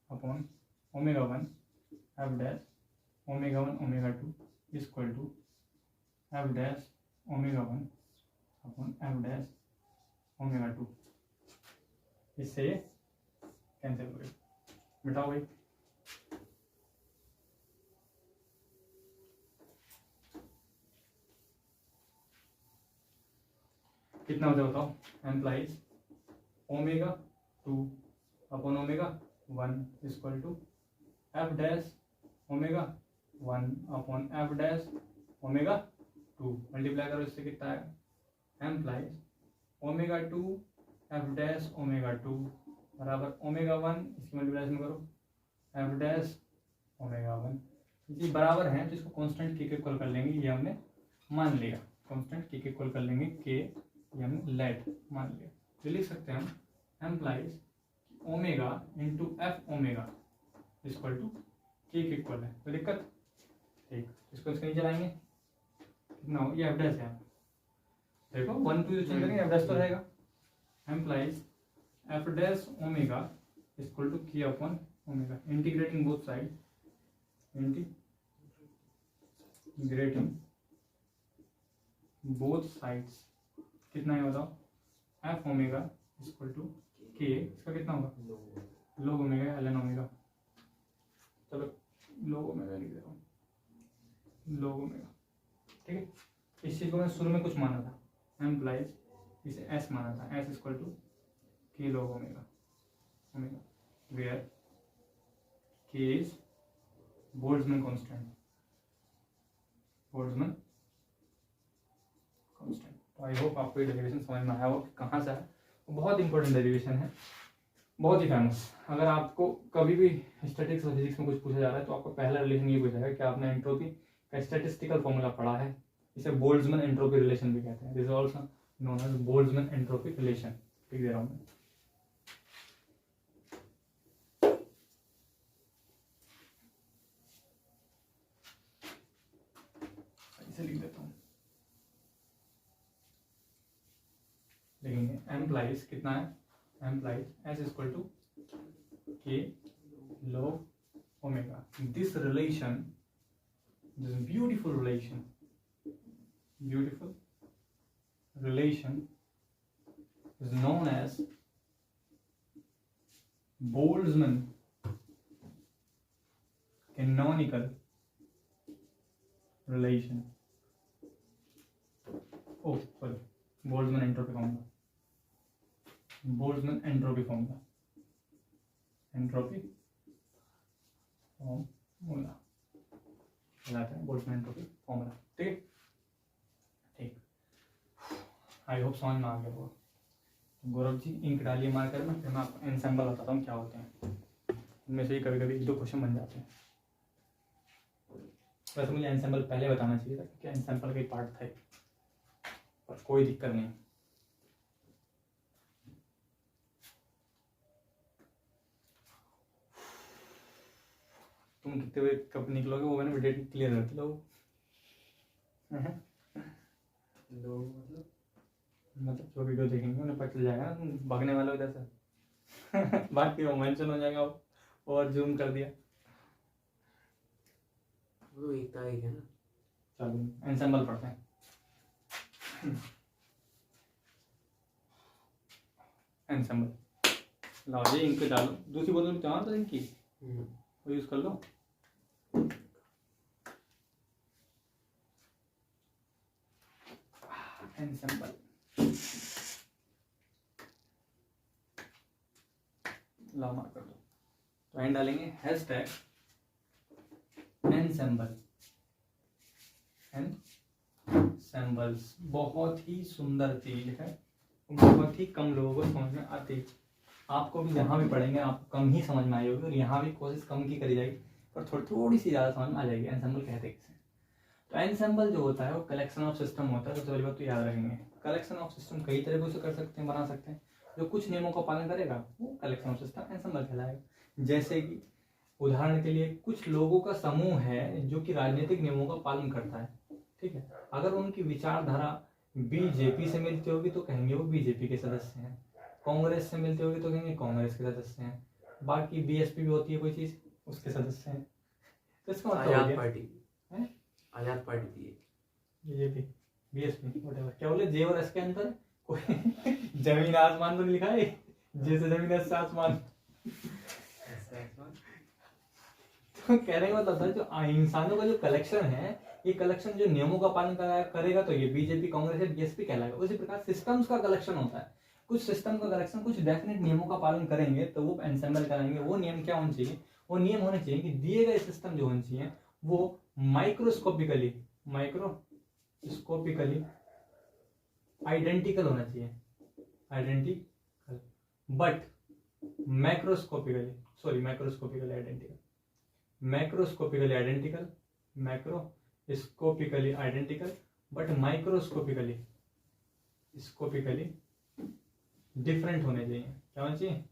[SPEAKER 1] upon omega 1 F dash omega 1 omega 2 equal to F dash omega 1 upon F dash omega 2। इससे कैंसिल हो गई, मिटाओ भाई। कितना होता है बताओ? Implies omega 2 upon omega 1 equal to F dash omega 1 upon F dash omega 2। Multiply करो, इससे कितना आएगा? Implies omega 2 F dash omega 2 बराबर ओमेगा 1, इसकी मल्टीप्लाइजेशन करो एफ डैश ओमेगा 1। ये बराबर है तो इसको कांस्टेंट के इक्वल कर लेंगे, ये हमने मान लिया। कांस्टेंट के इक्वल कर लेंगे के यानी लेट मान लिया, तो लिख सकते हैं हम implies omega into F omega equal to k equal है, कोई दिक्कत? ठीक, इसको इसके नीचे लाएंगे, कितना हो, ये एफ डैश है, देखो 1 2 चेंज करेंगे एफ डैश तो रहेगा, implies F dash omega equal to K upon omega, integrating both side, integrating both sides, कितना है बताओ, एफ ओमेगा इक्वल टू के, इसका कितना होगा, लोग ओमेगा एल एन ओमेगा, चलो लोग ओमेगा लिख दे रहा हूँ, लोग ओमेगा, ठीक है। इस चीज को मैं शुरू में कुछ माना था, एम्प्लाइज इसे एस माना था, एस इक्वल टू के लोग ओमेगा, ओमेगा वेयर के is Boltzmann constant, Boltzmann constant. तो आई होप आपको ये डेरिवेशन समझ में आया हो कि कहाँ से है, बहुत इंपॉर्टेंट डेरिवेशन है, बहुत ही फेमस। अगर आपको कभी भी स्टैटिक्स और फिजिक्स में कुछ पूछा जा रहा है तो आपको पहला रिलेशन ये पूछा जाएगा कि आपने एंट्रोपी का स्टैटिस्टिकल फॉर्मूला पढ़ा है, इसे बोल्ट्जमैन एंट्रोपी रिलेशन भी कहते हैं, this is also known as Boltzmann entropy relation, लिख दे रहा हूँ मैं। इसे लिख देता हूँ, लिखेंगे एम्प्लाइज कितना है, एम्प्लाइज एस इक्वल टू के log omega, this relation, this beautiful relation is known as Boltzmann canonical relation, oh sorry, Boltzmann entropy formula, Boltzmann entropy formula, entropy formula कहलाता है, बोल्ट्जमैन एंट्रोपी फॉर्मूला, ठीक है। ठीक, I hope समझ में आ गया होगा। गौरव जी इंक डालिए मार्कर में, फिर मैं आपको एनसेम्बल बताता हूँ क्या होते हैं, इनमें से ही कभी कभी 1-2 क्वेश्चन बन जाते हैं। वैसे मुझे एनसेम्बल पहले बताना चाहिए था क्योंकि एनसेम्बल का ही पार्ट था, पर कोई दिक्कत नहीं। तुम कितने बजे कब निकलोगे वो मैंने डेट क्लियर करते लोग मतलब जो वीडियो देखेंगे उन्हें पता चल जाएगा ना तुम भागने वाले हो इधर से बाकी रोमांचन हो जाएगा और जूम कर दिया,
[SPEAKER 2] वो एक तारीख है ना।
[SPEAKER 1] चलो एंसेम्बल पढ़ते हैं। एंसेम्बल लाओ जी, इंक डालो, दूसरी बोतल में तैयार था इनकी, वो यूज कर लो। एनसेम्बल लाओ मार्क कर दो, तो एंड डालेंगे हैशटैग एनसेम्बल, एनसेम्बल्स, बहुत ही सुंदर चीज है, बहुत ही कम लोगों को समझ में आती है। आपको भी जहाँ भी पढ़ेंगे आपको कम ही समझ में आई होगी और यहाँ भी कोशिश कम की करी जाएगी, पर थोड़ी सी ज़्यादा समझ में आ जाएगी। एनसेम्बल कहते हैं किसे? तो एनसेम्बल जो होता है वो कलेक्शन ऑफ सिस्टम होता है। सबसे पहली बात तो याद रखेंगे, कलेक्शन ऑफ सिस्टम कई तरीकों से कर सकते हैं, बना सकते हैं। जो कुछ नियमों का पालन करेगा वो कलेक्शन ऑफ सिस्टम एनसेम्बल कहलाएगा। जैसे कि उदाहरण के लिए कुछ लोगों का समूह है जो कि राजनीतिक नियमों का पालन करता है, ठीक है। अगर उनकी विचारधारा बीजेपी से मिलती होगी तो कहेंगे वो बीजेपी के सदस्य हैं, कांग्रेस से मिलती होगी तो कहेंगे कांग्रेस के सदस्य हैं, बाकी बीएसपी भी होती है कोई चीज उसके सदस्य हैं। तो इसका मतलब
[SPEAKER 2] आजाद पार्टी है, आजाद पार्टी थी
[SPEAKER 1] बीजेपी बीएसपी व्हाटएवर, क्या बोले जे और एस के अंदर कोई जमीन आसमान तो नहीं लिखा है, जैसे जमीन ऐसे आसमान तो कहने का मतलब था जो इंसानों का जो कलेक्शन है, ये कलेक्शन जो नियमों का पालन करेगा तो ये बीजेपी कांग्रेस या बीएसपी कहलाएगा। उसी प्रकार सिस्टम्स का कलेक्शन होता है, कुछ सिस्टम का कलेक्शन कुछ डेफिनेट नियमों का पालन करेंगे तो वो एनसेम्बल कराएंगे। वो नियम क्या होने चाहिए? वो नियम होने चाहिए कि दिए गए सिस्टम जो होने चाहिए वो माइक्रोस्कोपिकली आइडेंटिकल होना चाहिए, identical, but macroscopically identical but microscopically different होने चाहिए। क्या होना चाहिए?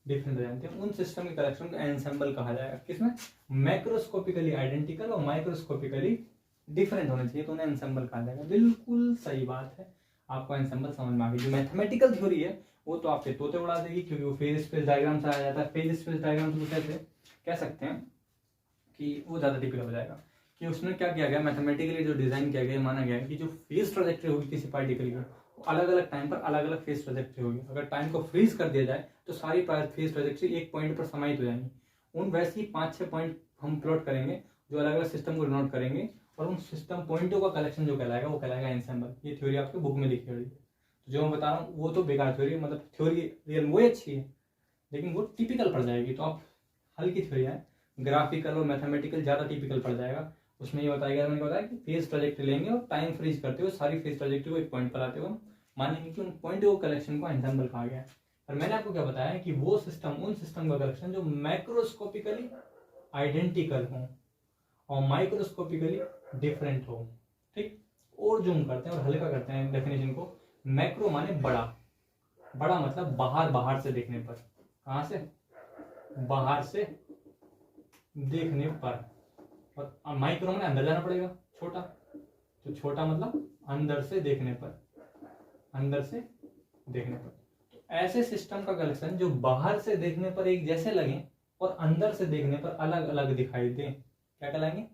[SPEAKER 1] डिफरेंट हो जाते हैं। उन सिस्टम के कलेक्शन को एनसेम्बल कहा जाएगा। किसमें? मैक्रोस्कोपिकली आइडेंटिकल और माइक्रोस्कोपिकली डिफरेंट होने चाहिए तो उन्हें एनसेम्बल कहा जाएगा। बिल्कुल सही बात है, आपको एनसेम्बल समझ में आ गई। जो मैथमेटिकल थ्योरी है वो तो आपके तोते उड़ा देगी, क्योंकि वो फेज स्पेस डायग्राम से आ जाता है। फेज स्पेस डायग्राम तो कैसे कह सकते हैं कि वो ज्यादा टिपिकल हो जाएगा कि उसमें क्या किया गया, मैथमेटिकली जो डिजाइन किया गया, माना गया है कि जो फेज ट्रैजेक्टरी होगी किसी पार्टिकल की, अलग अलग टाइम पर अलग अलग फेज ट्रैजेक्टरी होगी। अगर टाइम को फ्रीज कर दिया जाए तो सारी फेज ट्रैजेक्टरी एक पॉइंट पर समाहित हो जाएंगी। उन वैसे ही 5-6 पॉइंट हम प्लॉट करेंगे जो अलग अलग सिस्टम को डिनोट करेंगे, और उन सिस्टम पॉइंटों का कलेक्शन जो कहलाएगा वो कहलाएगा एनसेम्बल। ये थ्योरी आपके बुक में लिखी हुई है। तो जो मैं बता रहा हूँ वो तो बेकार थ्योरी है, मतलब थ्योरी रियल वो अच्छी है लेकिन वो टिपिकल पड़ जाएगी। तो आप हल्की थ्योरी है, ग्राफिकल और मैथमेटिकल ज्यादा टिपिकल पड़ जाएगा। उसमें ये बताया गया, मैंने बताया कि फेज ट्रैजेक्टरी लेंगे और टाइम फ्रीज करते हुए सारी फेज ट्रैजेक्टरी को एक पॉइंट पर लाते हुए मानेंगे कि उन पॉइंट को कलेक्शन को एनसेम्बल कहा गया है। और मैंने आपको क्या बताया कि वो सिस्टम, उन सिस्टम का कलेक्शन जो मैक्रोस्कोपिकली आइडेंटिकल हो और माइक्रोस्कोपिकली डिफरेंट हो। ठीक, और जूम करते हैं और हल्का करते हैं डेफिनेशन को। मैक्रो माने बड़ा, बड़ा मतलब बाहर से देखने पर। कहां से? बाहर से देखने पर। और माइक्रो माने अंदर जाना पड़ेगा, छोटा। तो छोटा मतलब अंदर से देखने पर, अंदर से देखने पर। तो ऐसे सिस्टम का कलेक्शन जो बाहर से देखने पर एक जैसे लगे और अंदर से देखने पर अलग अलग दिखाई दे, क्या कहलाएंगे?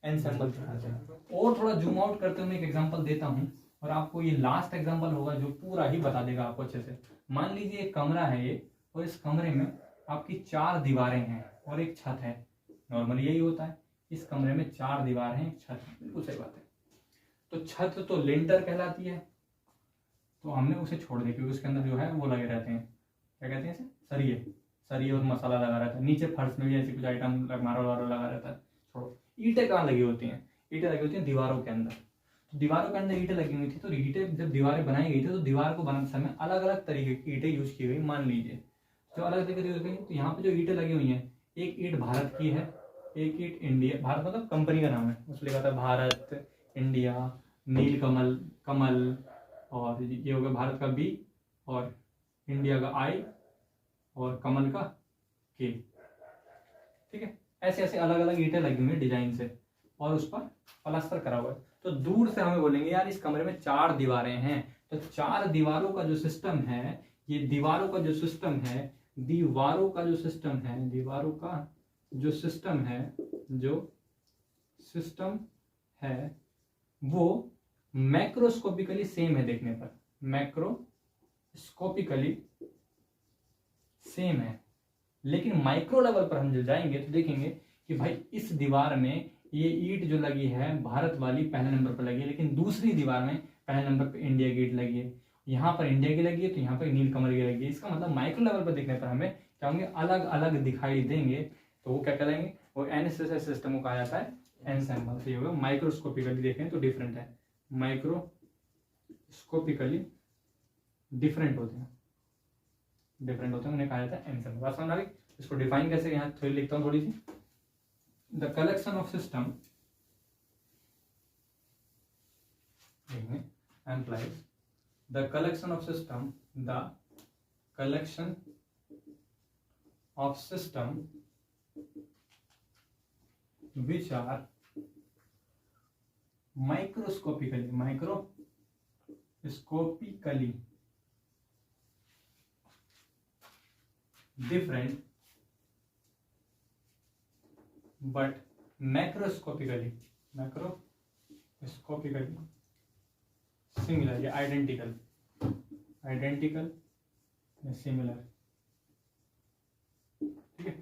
[SPEAKER 1] एनसेम्बल कहलाते हैं। और थोड़ा जूम आउट करते हुए एक एग्जांपल देता हूं, और आपको ये लास्ट एग्जांपल होगा जो पूरा ही बता देगा आपको अच्छे से। मान लीजिए एक कमरा है ये, और इस कमरे में आपकी 4 दीवारें हैं और एक छत है। नॉर्मली यही होता है, इस कमरे में 4 दीवारें हैं, एक छत है। बिल्कुल सही बात है। तो छत तो लिंटर कहलाती है, तो हमने उसे छोड़ दिया क्योंकि उसके अंदर जो है वो लगे रहते हैं, क्या कहते हैं इसे? सरिये और मसाला लगा रहता है। नीचे फर्श में भी ऐसी कुछ आइटम मार्बल वार्बल लगा रहता है। छोड़ो, ईंटें कहाँ लगी होती हैं? ईंटें लगी होती हैं दीवारों के अंदर। तो दीवारों के अंदर ईंटें लगी हुई थी, तो ईंटें जब दीवारें बनाई गई थी तो दीवार को बनाते समय अलग अलग तरीके की ईंटें यूज की गई। मान लीजिए जो अलग तरीके यूज गई, तो यहाँ पे जो ईंटें लगी हुई हैं, एक ईंट भारत की है, एक ईंट इंडिया, भारत मतलब कंपनी का नाम है, उसमें लिखा था भारत, इंडिया, नील कमल, कमल, और ये हो गया भारत का बी, और इंडिया का आई, और कमल का के। ठीक है, ऐसे ऐसे अलग अलग ईंटें लगी हुई है डिजाइन से, और उस पर प्लास्टर करा हुआ है। तो दूर से हमें बोलेंगे यार इस कमरे में 4 दीवारें हैं, तो 4 दीवारों का जो सिस्टम है, ये दीवारों का जो सिस्टम है, दीवारों का जो सिस्टम है, दीवारों का जो सिस्टम है, जो सिस्टम है वो मैक्रोस्कोपिकली सेम है देखने पर, मैक्रोस्कोपिकली सेम है। लेकिन माइक्रो लेवल पर हम जो जाएंगे तो देखेंगे कि भाई इस दीवार में ये ईंट जो लगी है भारत वाली पहले नंबर पर लगी है, लेकिन दूसरी दीवार में पहले नंबर पर इंडिया की ईंट लगी है। यहाँ पर इंडिया की लगी है तो यहाँ पर नीलकमल की लगी है। इसका मतलब माइक्रो लेवल पर देखने पर हमें क्या होंगे? अलग अलग दिखाई देंगे। तो वो क्या कहलाएंगे? वो एनएसएस सिस्टम को कहा जाता है एनसेम्बल। तो ये होगा माइक्रोस्कोपिकली देखें तो डिफरेंट है, माइक्रोस्कोपिकली डिफरेंट होते हैं, उन्हें कहा जाता है एनसेम्बल। बात समझ आ गई? इसको डिफाइन कैसे, यहाँ थोड़ी लिखता हूँ थोड़ी सी। The collection of system implies the collection of system, the collection of system which are microscopically different but macroscopically similar या identical या similar, ठीक है,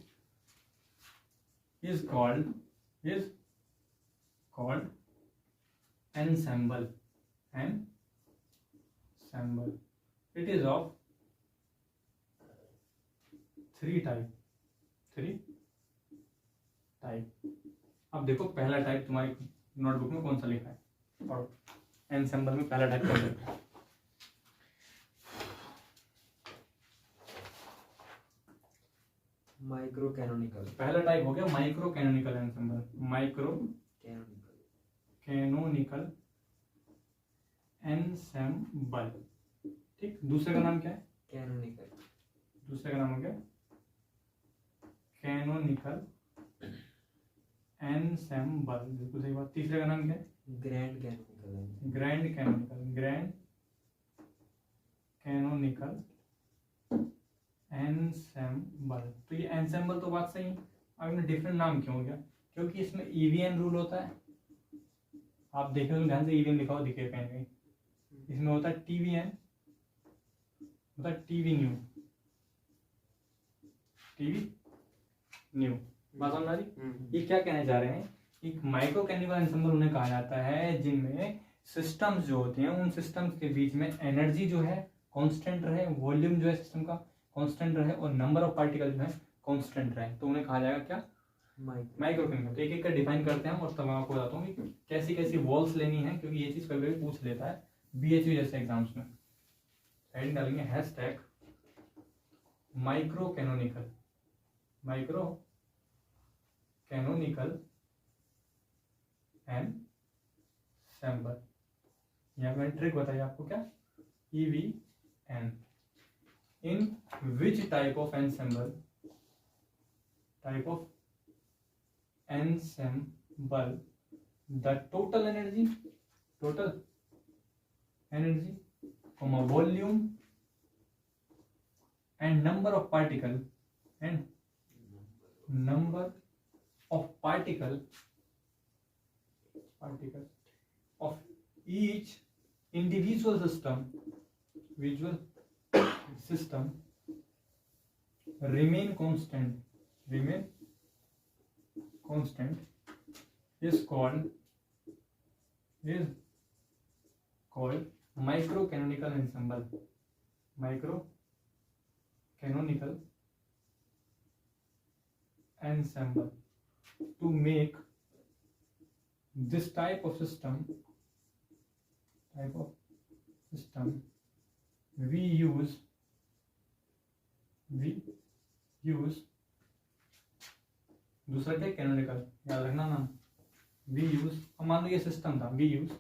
[SPEAKER 1] is called ensemble. It is of 3 type. अब देखो पहला टाइप तुम्हारी नोटबुक में कौन सा लिखा है, पढ़ो। एनसेम्बल में पहला टाइप कौन सा है?
[SPEAKER 3] Micro canonical.
[SPEAKER 1] पहला टाइप हो गया micro canonical ensemble, micro canonical ensemble. ठीक, दूसरे का नाम क्या है?
[SPEAKER 3] कैनोनिकल।
[SPEAKER 1] दूसरे का नाम हो गया कैनोनिकल एनसेम्बल, बिल्कुल सही बात। तीसरे का नाम क्या है?
[SPEAKER 3] Grand canonical.
[SPEAKER 1] Grand canonical, grand canonical ensemble. तो ये एनसेम्बल तो बात सही है, अब इन्हें डिफरेंट नाम क्यों हो गया? क्योंकि इसमें ईवीएन रूल होता है। आप देखें तो ध्यान से, ईवीएन लिखा हो दिखे कहीं कहीं, इसमें होता है टीवीएन, होता है टीवी न्यू, टीवी न्यू। बात समझ आ रही? ये क्या कहने जा रहे हैं? एक माइक्रो कैनिकल एनसेम्बल उन्हें कहा जाता है जिनमें सिस्टम्स जो होते हैं उन सिस्टम्स के बीच में एनर्जी जो है कांस्टेंट रहे, वॉल्यूम जो है सिस्टम का कांस्टेंट रहे और नंबर ऑफ पार्टिकल जो है कांस्टेंट रहे, तो उन्हें कहा जाएगा क्या? माइक्रो कैनिकल। तो एक एक का डिफाइन करते हैं और तब मैं आपको बताता हूँ कि कैसी कैसी वॉल्स लेनी है, क्योंकि ये चीज कभी कभी पूछ लेता है बीएचयू जैसे एग्जाम्स में। हेडिंग डालेंगे hashtag micro canonical, micro canonical ensemble. यहाँ मैंने ट्रिक बताई आपको, क्या? EVN। In which type of ensemble, type of ensemble the total energy, total energy, volume and number of particle, and number of particle of each individual system remain constant is called micro canonical ensemble, micro canonical ensemble. To make this type of system we use दूसरा क्या? Canonical, याद रखना नाम। we use, अब मान लो ये system था, we use।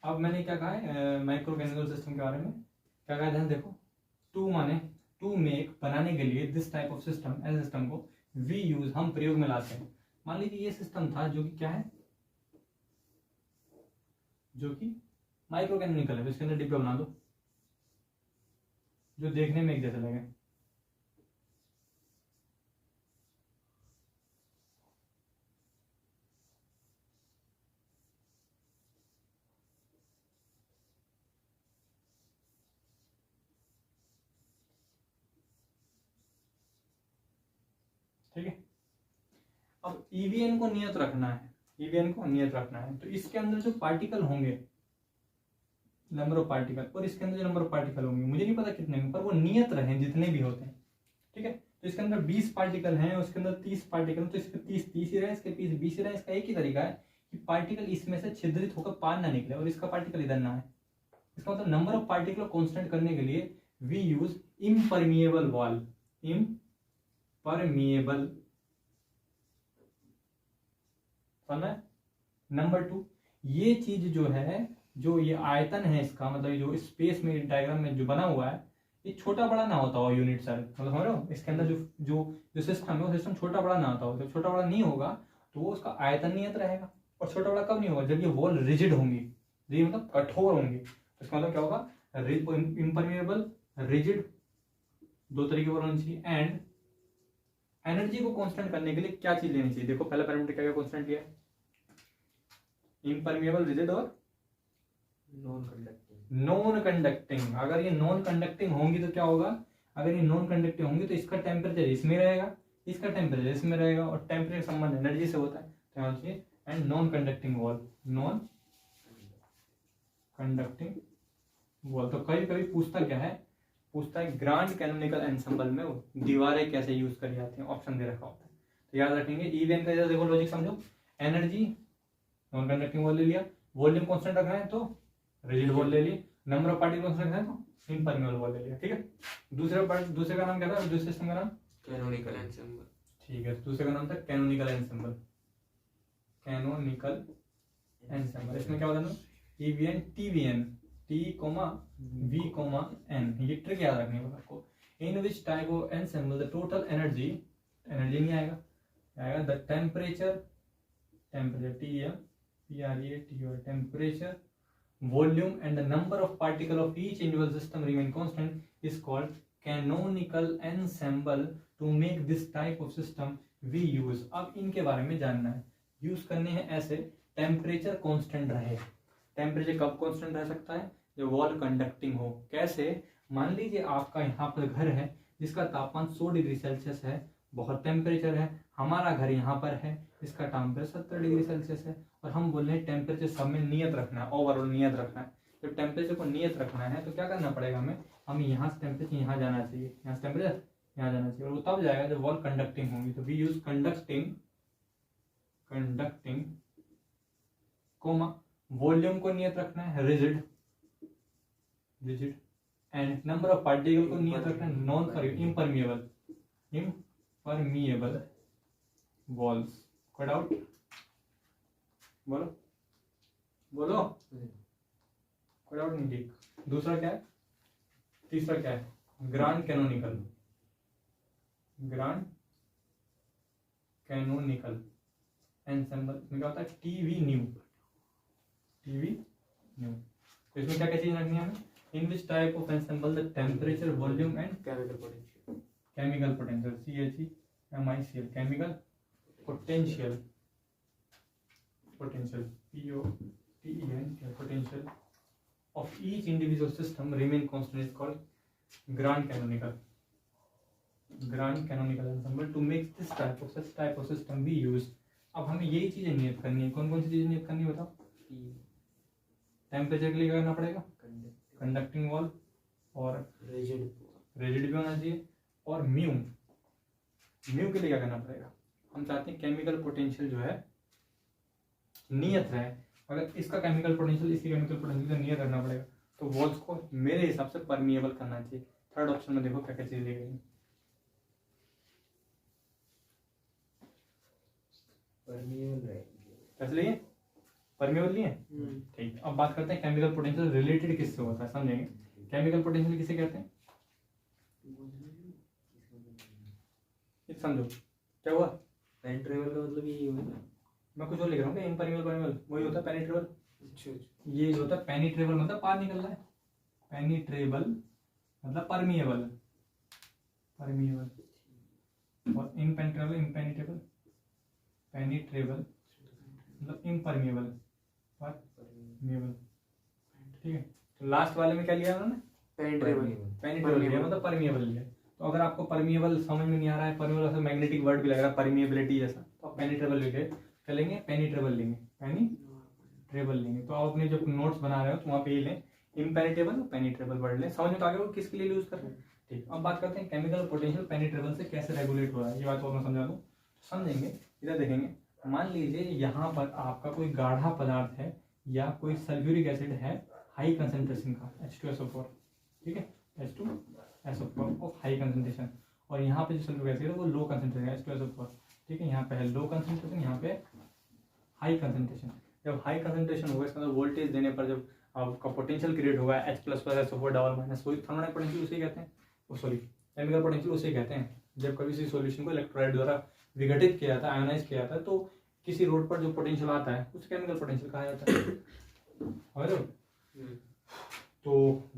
[SPEAKER 1] अब मैंने क्या कहा है माइक्रो कैनोनिकल सिस्टम के बारे में, क्या कहा? ध्यान देखो, टू माने टू मेक, बनाने के लिए, दिस टाइप ऑफ सिस्टम, ऐसे सिस्टम को वी यूज, हम प्रयोग में लाते हैं। मान लीजिए ये सिस्टम था जो कि क्या है, जो कि माइक्रो कैनोनिकल है, तो इसके अंदर डिब्बा बना दो जो देखने में एक जैसे लगे। ठीक है, अब ईवीएन को नियत रखना है, ईवीएन को नियत रखना है, तो इसके अंदर जो पार्टिकल होंगे, नंबर ऑफ पार्टिकल, और इसके अंदर जो नंबर ऑफ पार्टिकल होंगे, मुझे नहीं पता कितने होंगे, पर वो नियत रहे जितने भी होते हैं। ठीक है, तो इसके अंदर 20 पार्टिकल हैं, उसके अंदर 30 पार्टिकल, तो इसके 30 ही रहे, इसके 20 ही रहे। इसका एक ही तरीका है कि पार्टिकल इसमें से छिद्रित होकर पार ना निकले और इसका पार्टिकल इधर ना है। इसका मतलब नंबर ऑफ पार्टिकल कांस्टेंट करने के लिए we use impermeable wall, impermeable. समझ? नंबर 2, ये चीज जो है, जो ये आयतन है इसका, मतलब जो स्पेस में डायग्राम में जो बना हुआ है, ये छोटा बड़ा ना होता हो यूनिट सेल, मतलब समझ रहे हो? इसके अंदर जो जो जो सिस्टम है वो सिस्टम छोटा बड़ा ना होता हो। जब छोटा बड़ा नहीं होगा तो वो उसका आयतन नियत रहेगा। और छोटा बड़ा कब नहीं होगा? जब ये वॉल रिजिड होंगी, ये मतलब कठोर होंगी। तो इसका मतलब क्या होगा? इम्परमिएबल, रिजिड, दो तरीके पर होनी चाहिए। एंड एनर्जी को कांस्टेंट करने के लिए क्या चीज लेनी चाहिए? देखो पहला पैरामीटर क्या कांस्टेंट लिया है, इम्परमिएबल, रिजिड और नॉन कंडक्टिंग। अगर ये नॉन कंडक्टिंग होंगी तो क्या होगा? अगर ये नॉन कंडक्टिंग होंगी तो इसका टेम्परेचर इसमें रहेगा, इसका टेम्परेचर इसमें रहेगा, और टेम्परेचर संबंध एनर्जी से होता है, तो यहाँ चाहिए। And non conducting wall, non conducting wall. तो कभी कभी पूछता क्या है, पूछता है ग्रांड कैनोनिकल एंसेंबल में दीवारें कैसे यूज करी जाती हैं, ऑप्शन दे रखा होता है। तो याद रखेंगे ईवीएन का देखो लॉजिक समझो, एनर्जी नॉन कंडक्टिंग वॉल ले लिया, वॉल्यूम कांस्टेंट रखना है तो रिजिड वॉल ले ली, नंबर ऑफ पार्टिकल्स रखना है तो इम्परमिएबल वॉल ले लिया। ठीक है, दूसरे का नाम क्या था? दूसरे सिस्टम का नाम
[SPEAKER 2] कैनोनिकल एंसेंबल।
[SPEAKER 1] ठीक है, दूसरे का नाम था कैनोनिकल एंसेंबल, कैनोनिकल एंसेंबल। इसमें क्या बताना? EVN, TVN, T, V, N, ये ट्रिक याद रखनी है आपको। In which type of ensemble the total energy नहीं आएगा the temperature TM PREA temperature, volume and the number of particles of each individual system remain constant is called canonical ensemble. To make this type of system we use, अब इनके बारे में जानना है, use करने हैं ऐसे, टेम्परेचर कांस्टेंट रहे। टेम्परेचर कब कांस्टेंट रह सकता है? जब वॉल कंडक्टिंग हो। कैसे? मान लीजिए आपका यहाँ पर घर है जिसका तापमान 100 डिग्री सेल्सियस है, बहुत टेम्परेचर है। हमारा घर यहाँ पर है, इसका टेम्परेचर 70 डिग्री सेल्सियस है, और हम बोल रहे हैं टेम्परेचर सब में नियत रखना है, ओवरऑल नियत रखना है। जब टेम्परेचर को नियत रखना है तो क्या करना पड़ेगा हमें यहाँ से टेम्परेचर यहाँ जाना चाहिए, यहाँ से टेम्परेचर यहाँ जाना चाहिए, और वो तब जाएगा जब वॉल कंडक्टिंग होगी। तो वी यूज कंडक्टिंग वॉल्यूम को नियत रखना है rigid and number of particle को नियत रखना है नॉन इम्परमिएबल वॉल्स। कोई डाउट? बोलो कोई डाउट नहीं? ठीक। दूसरा क्या है? तीसरा क्या है? ग्रांड कैनोनिकल एनसेम्बल में क्या होता है? TV mu. तो इसमें क्या क्या चीज रखनी है हमें? In which type of ensemble the temperature, volume and chemical potential CHEMICL chemical potential potential of each individual system remain constant is called grand canonical ensemble. To make this such type of system we use, अब हमें यही चीजें नियत करनी है। कौन कौन सी चीजें नियत करनी है बताओ? टेम्परेचर के लिए करना पड़ेगा कंडक्टिंग वॉल, और रिजिड भी होना चाहिए, और म्यू के लिए क्या करना पड़ेगा? हम चाहते हैं केमिकल पोटेंशियल जो है नियत है। अगर इसका केमिकल पोटेंशियल इसकी केमिकल पोटेंशियल का नियत करना पड़ेगा, तो वॉल्स को मेरे हिसाब से परमिएबल करना चाहिए। थर्ड ऑप्शन में देखो क्या क्या चीज ली गई है। कैसे लिए? परमिएबल लिए। ठीक। अब बात करते हैं केमिकल पोटेंशियल रिलेटेड किससे होता है, समझेंगे। केमिकल पोटेंशियल किसे कहते हैं? समझो क्या हुआ?
[SPEAKER 3] पेनिट्रेबल का मतलब यही हुआ ना।
[SPEAKER 1] मैं कुछ और लिख रहा हूँ, इम्परमिएबल वही होता है पेनिट्रेबल। ये जो होता है पेनिट्रेबल मतलब पार निकल रहा है, पेनिट्रेबल मतलब परमिएबल, और इम्पेनिट्रेबल मतलब इम्परमिएबल, ठीक है। तो लास्ट वाले में क्या लिया उन्होंने? पेनिट्रेबल लिया, मतलब परमिएबल लिया। तो अगर आपको परमिएबल समझ में नहीं आ रहा है, परमिएबल से मैग्नेटिक वर्ड भी लग रहा है परमिएबिलिटी जैसा, तो आप पेनिट्रेबल लिखे क्या लेंगे? पेनिट्रेबल लेंगे। तो आप अपने जो नोट्स बना रहे हो तो वहाँ पे ये लें, इम्पेनिट्रेबल पेनिट्रेबल वर्ड लें। समझ में तो आ गया वो किसके लिए यूज कर रहे हैं। ठीक। अब बात करते हैं केमिकल पोटेंशियल पेनिट्रेबल से कैसे रेगुलेट हो रहा है, ये बात और मैं समझा दूँ, समझेंगे। इधर देखेंगे, मान लीजिए यहाँ पर आपका कोई गाढ़ा पदार्थ है या कोई सल्फ्यूरिक एसिड है हाई कंसेंट्रेशन का, H2SO4, ठीक है, H2SO4 ऑफ हाई कंसेंट्रेशन, और यहाँ पे जो सल्फ्यूरिक एसिड है वो लो कंसेंट्रेशन है, H2SO4, ठीक है। यहाँ पे है लो कंसेंट्रेशन, यहाँ पे हाई कंसेंट्रेशन। जब हाई कंसेंट्रेशन होगा इसका वोल्टेज देने पर जब आपका पोटेंशियल क्रिएट होगा H++SO4 double minus, thermodynamic potential उसे कहते हैं, केमिकल पोटेंशियल उसे कहते हैं। जब कभी किसी सॉल्यूशन को इलेक्ट्रोलाइट द्वारा विघटित किया जाता है, आयोनाइज किया जाता है, तो किसी रोड पर जो पोटेंशियल आता है उसे केमिकल पोटेंशियल कहा जाता है। तो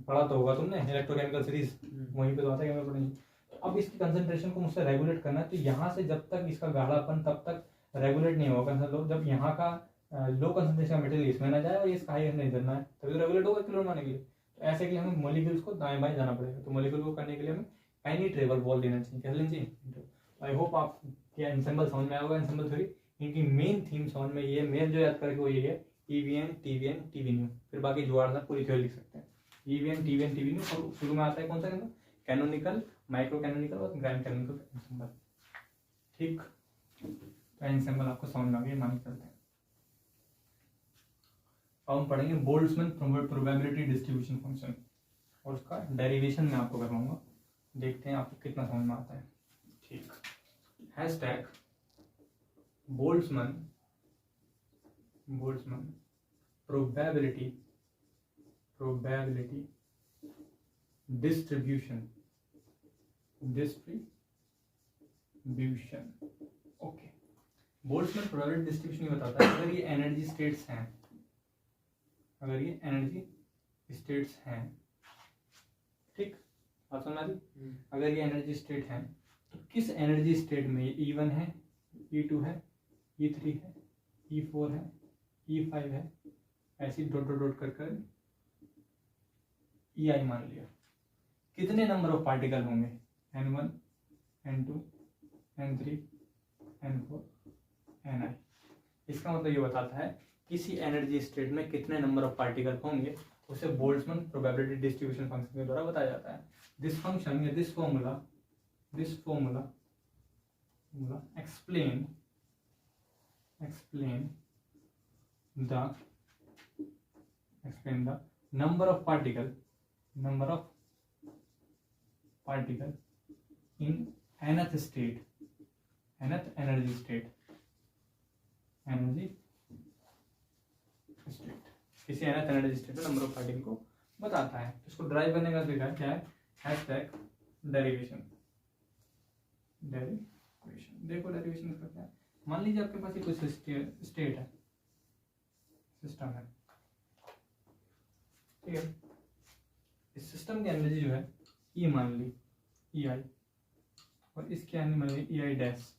[SPEAKER 1] पढ़ा तो होगा तुमने इलेक्ट्रोकेमिकल सीरीज, वहीं पे तो आता है केमिकल पोटेंशियल। अब इसकी कंसंट्रेशन को मुझसे रेगुलेट करना है, तो यहाँ से जब तक इसका गाढ़ापन तब तक रेगुलेट नहीं होगा, जब यहाँ का लो कंसंट्रेशन मटेरियल इसमें ना जाए और इसका हाई नहीं करना है, तभी तो रेगुलेट होगा क्लोरीन आने के लिए। तो ऐसे के लिए हमें मॉलिक्यूल्स को दाएं बाएं जाना पड़ेगा, तो मॉलिक्यूल को करने के लिए हमें पेनिट्रेबल वॉल देना चाहिए। कैसे लेना चाहिए? आई होप आप क्या एनसेम्बल समझ में आया होगा, एनसेम्बल थ्योरी। इनकी मेन थीम समझ में ये मेन जो याद करके वो ये है EVN, TVN, TV न्यू, फिर बाकी जुगाड़ से पूरी थ्योरी लिख सकते हैं। EVN, TVN, TV न्यू, और शुरू में आता है कौन सा कहना? कैनोनिकल, माइक्रो कैनोनिकल और ग्रैंड कैनोनिकल एनसेम्बल। ठीक, तो एनसेम्बल आपको समझ में आ गया, मान करते हैं। अब हम पढ़ेंगे बोल्ट्जमैन प्रोबेबिलिटी डिस्ट्रीब्यूशन फंक्शन, और उसका डेरिवेशन मैं आपको करवाऊंगा, देखते हैं आपको कितना समझ में आता है। ठीक, hashtag Boltzmann probability probability distribution okay. Boltzmann probability distribution ये बताता है अगर ये एनर्जी स्टेट्स हैं, अगर ये एनर्जी स्टेट्स हैं, ठीक बात समझ आ रही? अगर ये एनर्जी स्टेट हैं तो किस एनर्जी स्टेट में ये E1 है, E2 है, E3 है, E4 है, E5 है, ऐसी डॉट डॉट डॉट कर EI मान लिया। कितने नंबर ऑफ पार्टिकल होंगे? N1, N2, N3, N4, Ni। इसका मतलब ये बताता है किसी एनर्जी स्टेट में कितने नंबर ऑफ पार्टिकल होंगे, उसे बोल्ट्जमैन प्रोबेबिलिटी डिस्ट्रीब्यूशन फंक्शन के द्वारा बताया जाता है। दिस फंक्शन या this formula explain the number of particle in nth energy state किसी nth एनर्जी स्टेट में नंबर ऑफ पार्टिकल को बताता है। इसको ड्राइव करने का तरीका क्या है? Hashtag derivation. देखो डेरिवेशन का क्या है। मान लीजिए आपके पास कोई स्टेट है, सिस्टम है, ठीक है। इस सिस्टम की एनर्जी जो है E मान ली, EI, और इसकी एनर्जी मान ली EI डैश।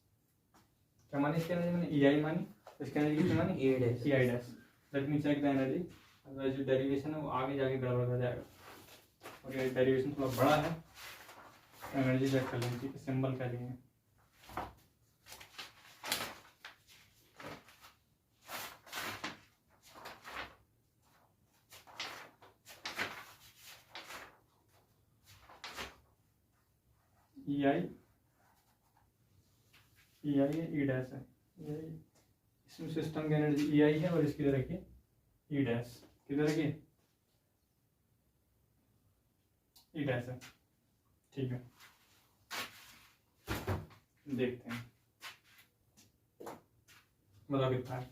[SPEAKER 1] क्या मानी इसकी एनर्जी? मैंने EI मानी, इसकी एनर्जी कितनी मानी? EI dash. Let me check the energy. अगर जो डेरिवेशन है वो आगे जाके गड़बड़ कर जाएगा, और ये डेरिवेशन थोड़ा बड़ा है, एनर्जी चेक कर लेंगे, सिंबल कर लेंगे। EI है, E डैश है। इसमें सिस्टम की एनर्जी EI है और इसकी तरह की E डैश, किधर की E डैश है, ठीक है। देखते हैं मतलब कितना है।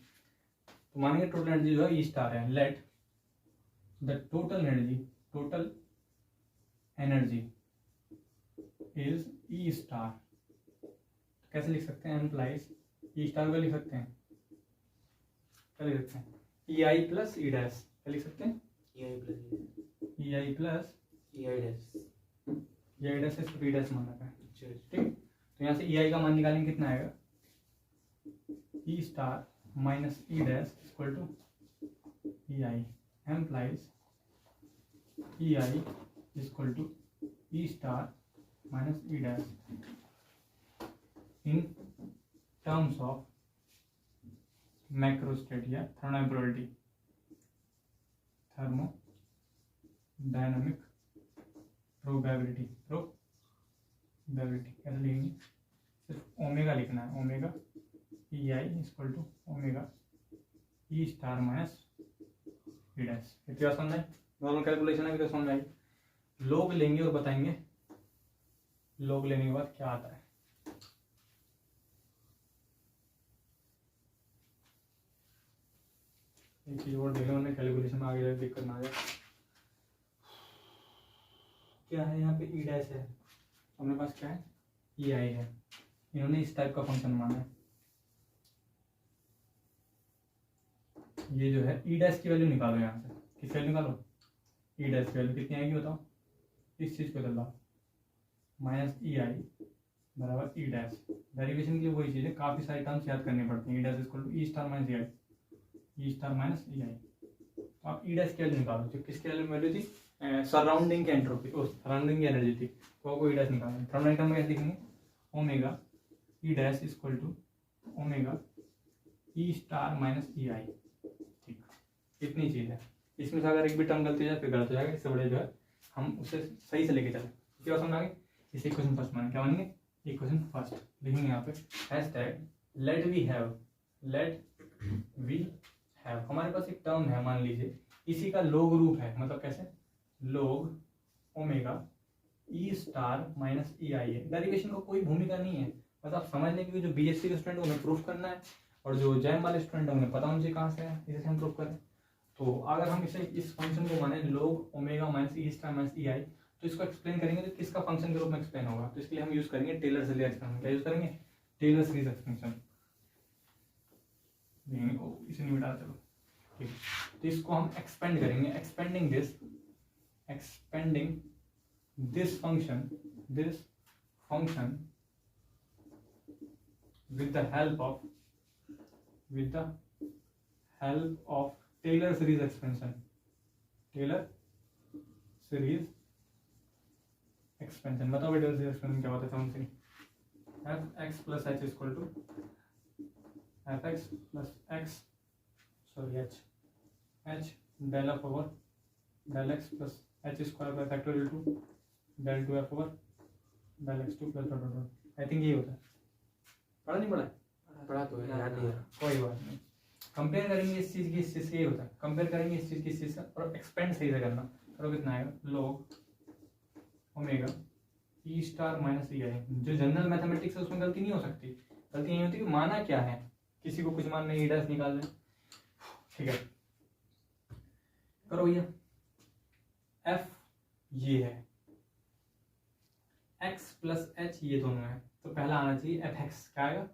[SPEAKER 1] तो मानेंगे टोटल एनर्जी जो है E स्टार है। Let the total energy is E star. कैसे लिख सकते हैं? एम्प्लाइज E स्टार को लिख सकते हैं, क्या लिख सकते हैं? EI plus E dash. क्या लिख सकते हैं? EI प्लस EI डैश, इसको E डैश माना है, ठीक। तो यहाँ से EI का मान निकालेंगे, कितना आएगा? E star minus E dash equal to EI implies EI equal to E star minus E dash in terms of macrostate या थर्मोडायनामिक प्रोबेबिलिटी। कैसे लिखेंगे? सिर्फ ओमेगा लिखना है, omega EI equal to omega E star minus E dash. इतना समझ आई? Normal calculation है, तो समझ आई। लोग लेंगे और बताएंगे लोग लेने के बाद क्या आता है। एक चीज और देखना, मैंने कैलकुलेशन में आगे जाकर दिक्कत ना आ जाए। क्या है यहाँ पे? E डैश है, अपने पास क्या है? EI है। इन्होंने इस टाइप का फंक्शन माना है। ये जो है E डैश की वैल्यू निकालो यहाँ से। किस वैल्यू निकालो? E डैश की वैल्यू कितनी आएगी बताओ? इस चीज को बदला, माइनस EI बराबर E डैश। डेरिवेशन के लिए वही चीज है, काफी सारी टर्म्स याद करनी पड़ती है। E dash equal to E star minus EI, E star minus EI। तो आप E डैश की वैल्यू निकालो, जो किसकी वैल्यू थी? सराउंडिंग की एंट्रोपी, सराउंडिंग की एनर्जी थी, तो आपको E डैश निकालना है। थर्मोडायनामिक में कैसे लिखेंगे? Omega E dash equal to omega E star minus EI, ठीक। इतनी चीज है। इसमें से अगर एक भी टर्म गलती हो जाए फिर गलत हो जाएगा। इससे बड़े जो है हम उसे सही से लेके चले। क्या समझ आ गई? इसे क्वेश्चन फर्स्ट मानेंगे। क्या मानेंगे? इक्वेशन फर्स्ट लिखेंगे यहाँ पे हैशटैग लेट वी हैव। हमारे पास एक टर्म है, मान लीजिए इसी का लोग रूप है, मतलब कैसे? लोग omega E star minus EI है। डेरिवेशन को कोई भूमिका नहीं है, बस आप समझ लें कि जो BSc के स्टूडेंट उन्हें प्रूफ करना है, और जो जैम वाले स्टूडेंट है उन्हें पता उनसे कहाँ से है, इसे हम प्रूफ करें। तो अगर हम इसे इस फंक्शन को माने log ओमेगा माइनस ई स्टार माइनस ई आई, तो इसको एक्सप्लेन करेंगे तो किसका फंक्शन के रूप में एक्सप्लेन होगा, तो इसके लिए हम यूज करेंगे टेलर सीरीज एक्सपेंशन। क्या यूज करेंगे? Taylor series expansion. इसे नहीं मिटा, चलो ठीक। तो इसको हम एक्सपेंड करेंगे, expanding this function with the help of Taylor series expansion. बताओ टेलर सीरीज एक्सपेंशन क्या होता है? समझ नहीं। fx plus h is equal to fx plus x, sorry h del f over del x plus h square by factorial 2 del 2f over del x2 plus dot dot dot। I think ये होता है। पढ़ा नहीं पढ़ा?
[SPEAKER 2] पढ़ा तो है, याद नहीं आ रहा।
[SPEAKER 1] कोई बात नहीं। कंपेयर करेंगे इस चीज की इस चीज से, ये होता है कंपेयर करेंगे इस चीज की इस चीज से, और एक्सपेंड सही से करना। करो कितना आएगा? log ओमेगा ई स्टार माइनस ई आई। जो जनरल मैथमेटिक्स है उसमें गलती नहीं हो सकती। गलती नहीं होती कि माना क्या है, किसी को कुछ मानना ई डैश निकाल दें, ठीक है। करो भैया, एफ ये है, एक्स प्लस एच ये दोनों है, तो पहला आना चाहिए एफ एक्स। क्या आएगा?